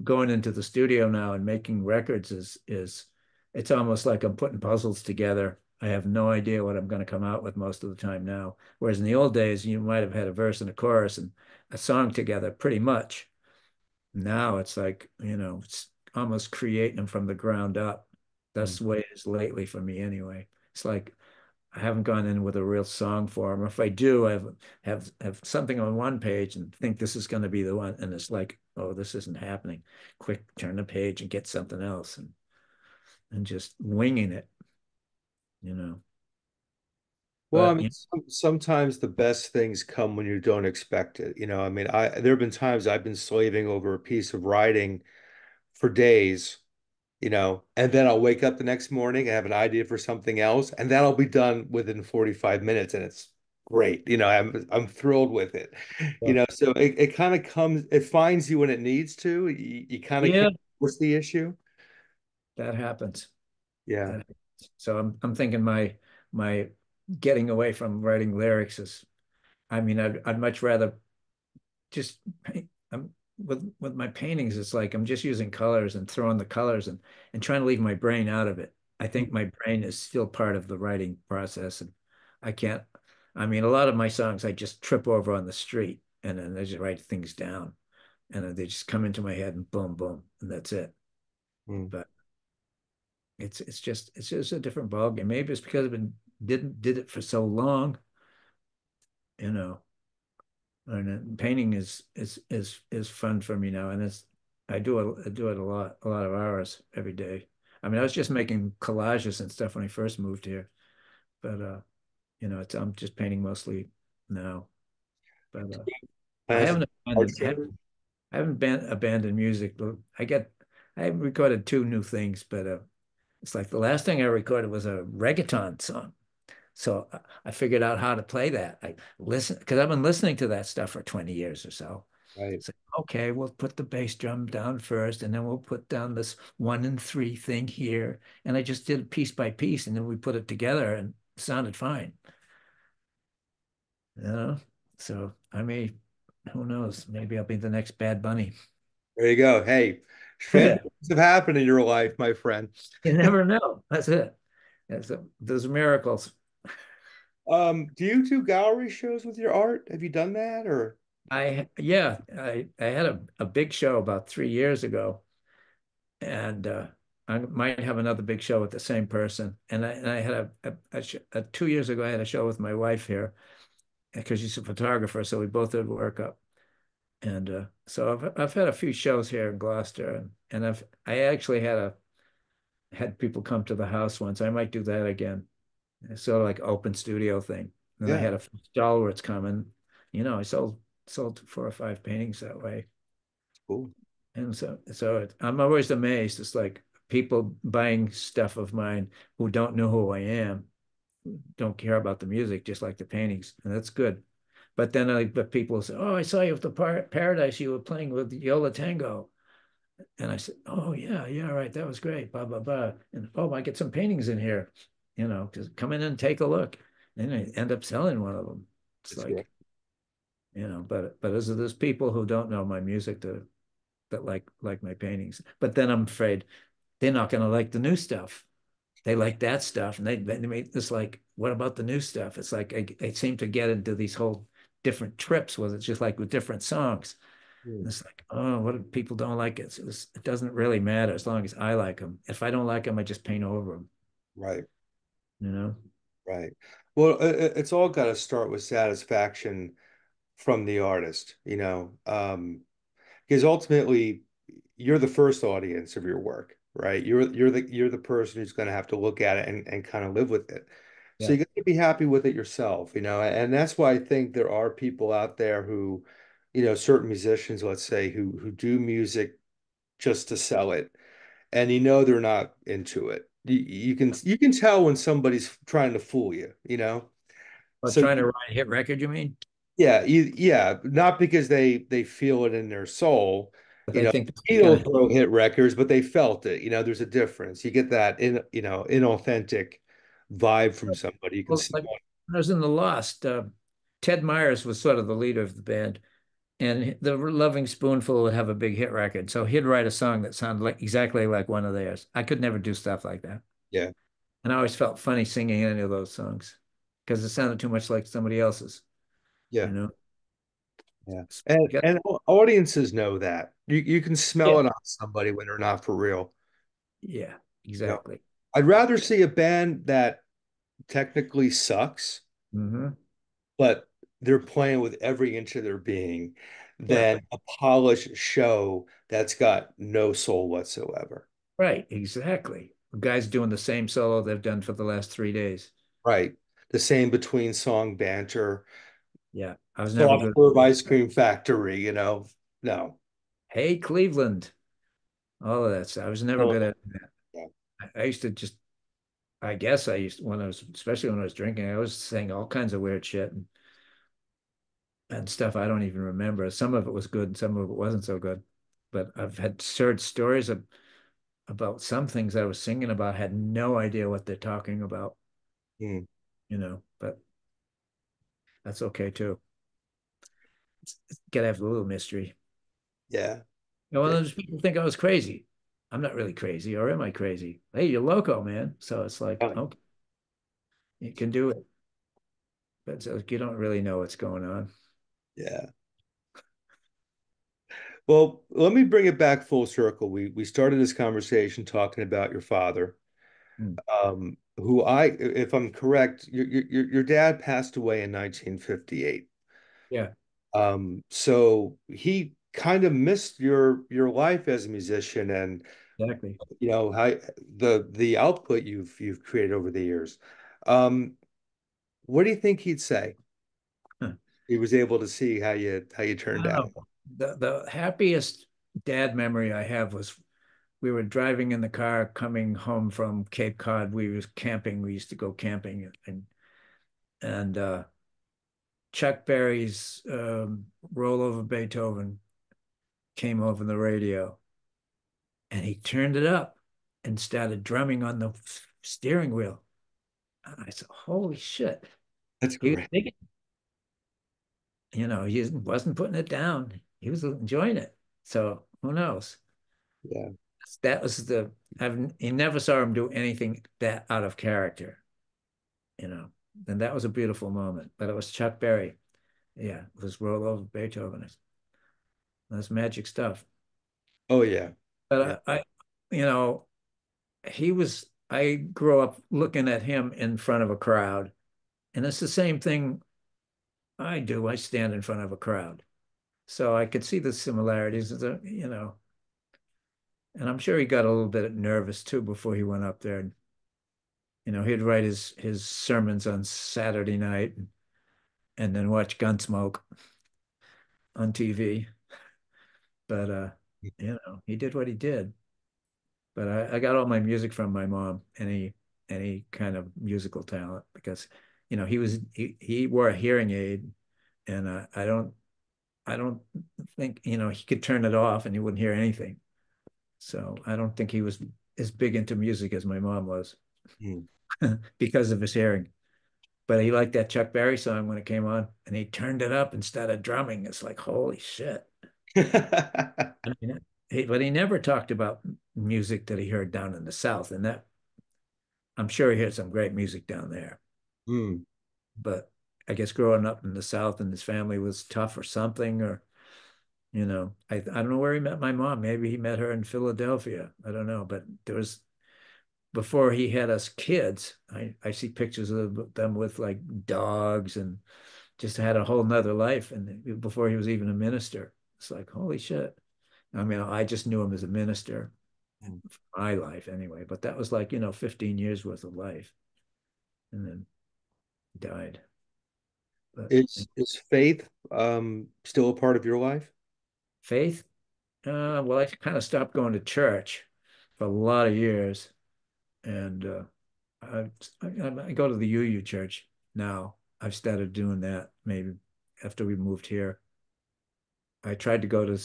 Going into the studio now and making records is it's almost like I'm putting puzzles together. I have no idea what I'm going to come out with most of the time now. Whereas in the old days, you might have had a verse and a chorus and a song together pretty much. Now it's like, it's almost creating them from the ground up. That's Mm. the way it is lately for me anyway. It's like I haven't gone in with a real song for them. If I do, I have something on one page and think this is going to be the one, and it's like, oh, this isn't happening. Quick, turn the page and get something else, and just winging it, you know. Well, I But mean, sometimes the best things come when you don't expect it. I mean, there have been times I've been slaving over a piece of writing for days, and then I'll wake up the next morning and have an idea for something else, and that'll be done within 45 minutes, and it's great. I'm thrilled with it. So it kind of comes, it finds you when it needs to. You kind of yeah, can't force the issue. that happens. Yeah. That happens. So I'm thinking my getting away from writing lyrics is, I mean, I'd much rather just paint. I'm with my paintings, it's like I'm just using colors and throwing the colors and trying to leave my brain out of it. I think my brain is still part of the writing process, and I can't. I mean, a lot of my songs I just trip over on the street, and then I just write things down, and then they just come into my head and boom, boom, and that's it. Mm. But it's just a different ballgame. Maybe it's because I've been did it for so long, you know. And painting is fun for me now, and I do it a lot of hours every day. I mean, I was just making collages and stuff when I first moved here, but I'm just painting mostly now. But I Plans for haven't art abandoned shows? abandoned music. But I have recorded two new things, but it's like the last thing I recorded was a reggaeton song. So I figured out how to play that. I listen because I've been listening to that stuff for 20 years or so. Right. So, okay, we'll put the bass drum down first, and then we'll put down this 1 and 3 thing here. And I just did it piece by piece, and then we put it together and it sounded fine. You know? So I may, who knows, maybe I'll be the next Bad Bunny. There you go. Hey, strange You things have happened in your life, my friend. never know. That's it. Those miracles. Do you do gallery shows with your art? Have you done that or? I had a big show about 3 years ago, and I might have another big show with the same person. And I had 2 years ago I had a show with my wife here because she's a photographer, so we both did work up. And so I've had a few shows here in Gloucester, and I actually had people come to the house once. I might do that again. It's sort of like open studio thing. And I Yeah, had a stalwarts come and I sold 4 or 5 paintings that way. cool. And I'm always amazed. It's like people buying stuff of mine who don't know who I am, don't care about the music, just like the paintings, and that's good. But people say, "Oh, I saw you at the Paradise. You were playing with Yola Tango," and I said, "Oh yeah, yeah, right. That was great." Blah blah blah. And oh, I get some paintings in here, because come in and take a look. And I end up selling one of them. It's It's good. like, but there's people who don't know my music that like my paintings. But then I'm afraid they're not going to like the new stuff. They like that stuff, and they make this like, what about the new stuff? It's like I seem to get into these whole different trips with it's just like with different songs. And Hmm. it's like, oh, what if people don't like it? It doesn't really matter as long as I like them. If I don't like them, I just paint over them. Right, You know? right. Well, it's all got to start with satisfaction from the artist, because ultimately you're the first audience of your work, right? You're the person who's going to have to look at it and kind of live with it. So Yeah. you got to be happy with it yourself, and that's why I think there are people out there who, certain musicians, let's say, who do music just to sell it, and they're not into it. You can tell when somebody's trying to fool you. But So trying to write a hit record, you mean? yeah, yeah, not because they feel it in their soul. But You they know, think this is Beatles gonna. wrote hit records, but they felt it. There's a difference. You get that inauthentic vibe from somebody. You can Well, smell like when I was in the Lost, Ted Myers was sort of the leader of the band, and the Loving Spoonful would have a big hit record. So he'd write a song that sounded like exactly like one of theirs. I could never do stuff like that. it. And I always felt funny singing any of those songs because it sounded too much like somebody else's, Yeah, you know? yeah. So And you got, and audiences know that. You can smell yeah, it on somebody when they're not for real. yeah, You know, exactly. I'd rather see a band that technically sucks, Hmm. but they're playing with every inch of their being Yeah, than a polished show that's got no soul whatsoever. right, exactly. The guy's doing the same solo they've done for the last 3 days. Right. The same between song banter, Yeah, I was never soft good. serve ice cream factory. No. Hey, Cleveland, all of that stuff. I was never Oh, good at that. yeah. I used to just, I guess I used when I was, especially when I was drinking, I was saying all kinds of weird shit and stuff I don't even remember. Some of it was good, and some of it wasn't so good. But I've had heard stories about some things I was singing about. I had no idea what they're talking about, Mm, but that's okay too. It's gotta have a little mystery. yeah. Well, Yeah. those people think I was crazy. I'm not really crazy, or am I crazy? Hey, you're loco, man. So it's like, Oh, okay, you can do it, but so you don't really know what's going on. yeah. Well, let me bring it back full circle. We started this conversation talking about your father, Hmm. who if I'm correct, your dad passed away in 1958. Yeah, So he kind of missed your life as a musician, and exactly. how the output you've created over the years. Um, what do you think he'd say? Huh. He was able to see how you I turned don't out. know. The happiest dad memory I have was we were driving in the car coming home from Cape Cod. We was camping. We used to go camping, and Chuck Berry's "Roll Over Beethoven" came over the radio, and he turned it up and started drumming on the steering wheel. And I said, "Holy shit!" That's He was great. digging, he wasn't putting it down. He was enjoying it. So who knows? Yeah. That was the you never saw him do anything that out of character, you know. And that was a beautiful moment. But it was Chuck Berry. Yeah, it was Roll Over Beethoven. That's magic stuff. Oh yeah. Yeah. But you know, I grew up looking at him in front of a crowd. And it's the same thing I do. I stand in front of a crowd. So I could see the similarities, and I'm sure he got a little bit nervous too before he went up there. He'd write his sermons on Saturday night and then watch Gunsmoke on TV. But he did what he did. But I got all my music from my mom, any kind of musical talent, because he wore a hearing aid, and I don't think he could turn it off and he wouldn't hear anything. So I don't think he was as big into music as my mom was Mm. because of his hearing. But he liked that Chuck Berry song when it came on, and he turned it up and started drumming. It's like, holy shit. I mean, but he never talked about music that he heard down in the South, and that I'm sure he heard some great music down there. Mm. But I guess growing up in the South and his family was tough or something, or I don't know where he met my mom. Maybe he met her in Philadelphia. I don't know, but there was before he had us kids. I see pictures of them with like dogs and just had a whole nother life. And before he was even a minister, it's like, holy shit. I mean, I just knew him as a minister Mm. for my life anyway, but that was like, 15 years worth of life. And then he died. But Is faith still a part of your life? faith, well, I kind of stopped going to church for a lot of years. And I, I go to the UU church now. I've started doing that maybe after we moved here. I tried to go to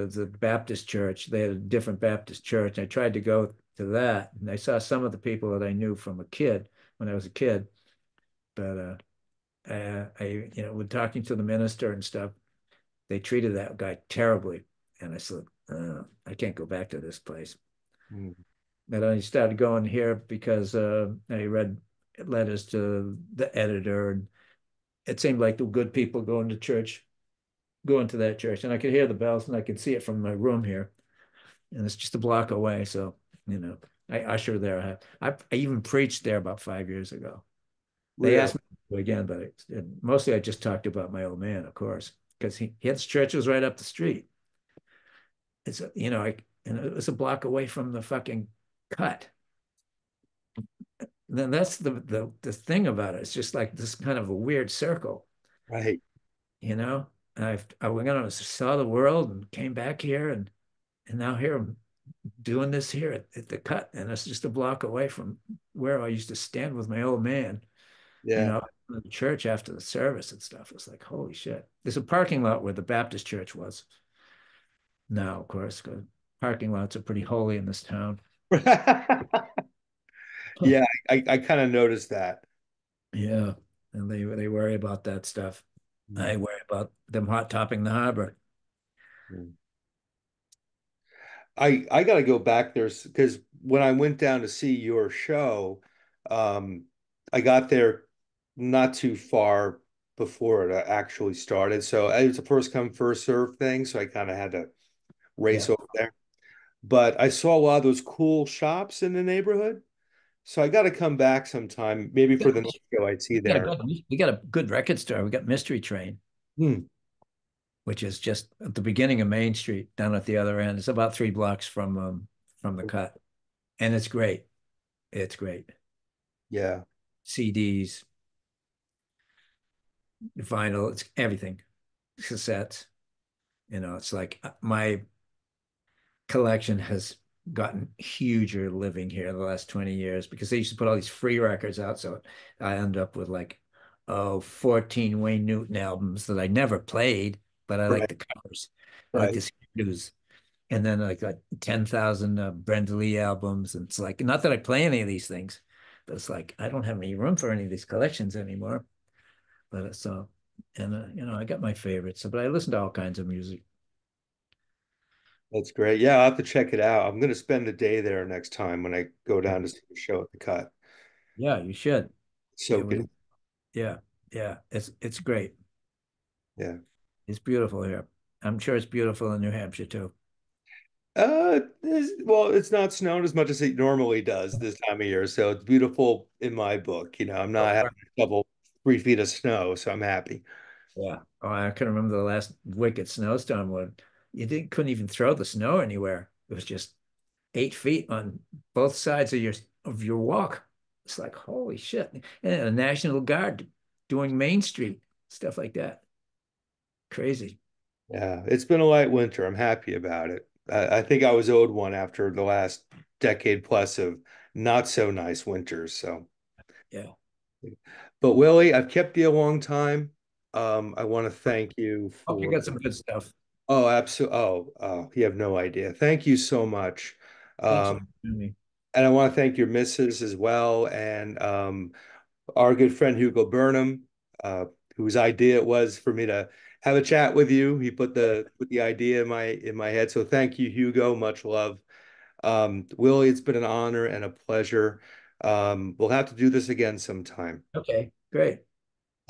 the Baptist church. They had a different Baptist church. I tried to go to that, and I saw some of the people that I knew from a kid when I was a kid. But when talking to the minister and stuff, they treated that guy terribly, and I said, I can't go back to this place. Mm. But I started going here because I read letters to the editor, and it seemed like the good people going to that church, and I could hear the bells, and I could see it from my room here, and it's just a block away. So, I usher there. I even preached there about 5 years ago. They Really? asked me to again, but mostly I just talked about my old man, of course, because his church was right up the street. And it was a block away from the fucking cut. Then that's the thing about it. It's just like this kind of a weird circle, Right. you know. I went on saw the world and came back here, and now here I'm doing this here at the cut, and it's just a block away from where I used to stand with my old man, Yeah. in the church after the service and stuff. It's like, holy shit. There's a parking lot where the Baptist church was now, of course, because parking lots are pretty holy in this town. Yeah, I kind of noticed that. Yeah, and they worry about that stuff. Mm. I worry about them hot topping the harbor. Mm. I got to go back there because when I went down to see your show, um, I got there not too far before it actually started. So it was a first come, first serve thing. So I kind of had to race Yeah, over there. But I saw a lot of those cool shops in the neighborhood. So I got to come back sometime, maybe for the next show I see we got a there. good we got a good record store. We got Mystery Train, Hmm. which is just at the beginning of Main Street, down at the other end. It's about 3 blocks from the cut, and it's great. It's great. Yeah, CDs, vinyl, it's everything. Cassettes. It's like my collection has gotten huger living here the last 20 years because they used to put all these free records out. So I end up with like, 14 Wayne Newton albums that I never played, but I like right, the covers. I like right. the news. And then like 10,000 Brenda Lee albums. And it's like, not that I play any of these things, but it's like, I don't have any room for any of these collections anymore. But so, and I got my favorites, so, but I listen to all kinds of music. That's great. Yeah, I'll have to check it out. I'm going to spend a day there next time when I go down to see the show at the Cut. Yeah, you should. Yeah, Soak we, it. yeah, yeah. It's great. Yeah. It's beautiful here. I'm sure it's beautiful in New Hampshire too. Well, it's not snowing as much as it normally does this time of year, so it's beautiful in my book. I'm not Oh, having right. to shovel 3 feet of snow, so I'm happy. Yeah. Oh, I can remember the last wicked snowstorm when you didn't couldn't even throw the snow anywhere. It was just 8 feet on both sides of your walk. It's like holy shit. And a National Guard doing Main Street, stuff like that. Crazy. Yeah, it's been a light winter. I'm happy about it. I think I was owed one after the last decade plus of not so nice winters. So, Yeah. but Willie, I've kept you a long time. I want to thank you Hope you for. got some good stuff. Oh, absolutely. Oh, you have no idea. Thank you so much. Thanks for Um, having me. and I want to thank your missus as well, and our good friend Hugo Burnham, uh, whose idea it was for me to have a chat with you. He put the idea in my head. So thank you, Hugo. Much love. Willie, it's been an honor and a pleasure. We'll have to do this again sometime. Okay, great.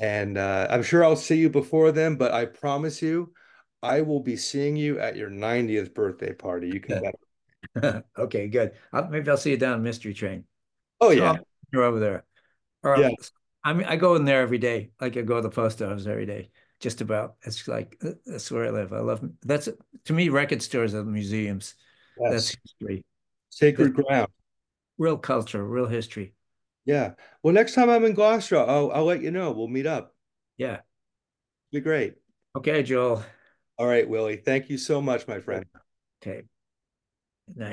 And I'm sure I'll see you before then, but I promise you, I will be seeing you at your 90th birthday party. You can bet. Okay, good. Maybe I'll see you down Mystery Train. Oh Oh, yeah. you're over there. Yeah. Or I go in there every day. Like I go to the post office every day. Just about. It's like that's where I live. I love that's to me, record stores are museums. That's Yes. history. That's Sacred ground. real culture, real history. Yeah. Well, next time I'm in Gloucester, I'll let you know. We'll meet up. Yeah. Be great. Okay, Joel. All right, Willie. Thank you so much, my Yeah. friend. Okay. Night.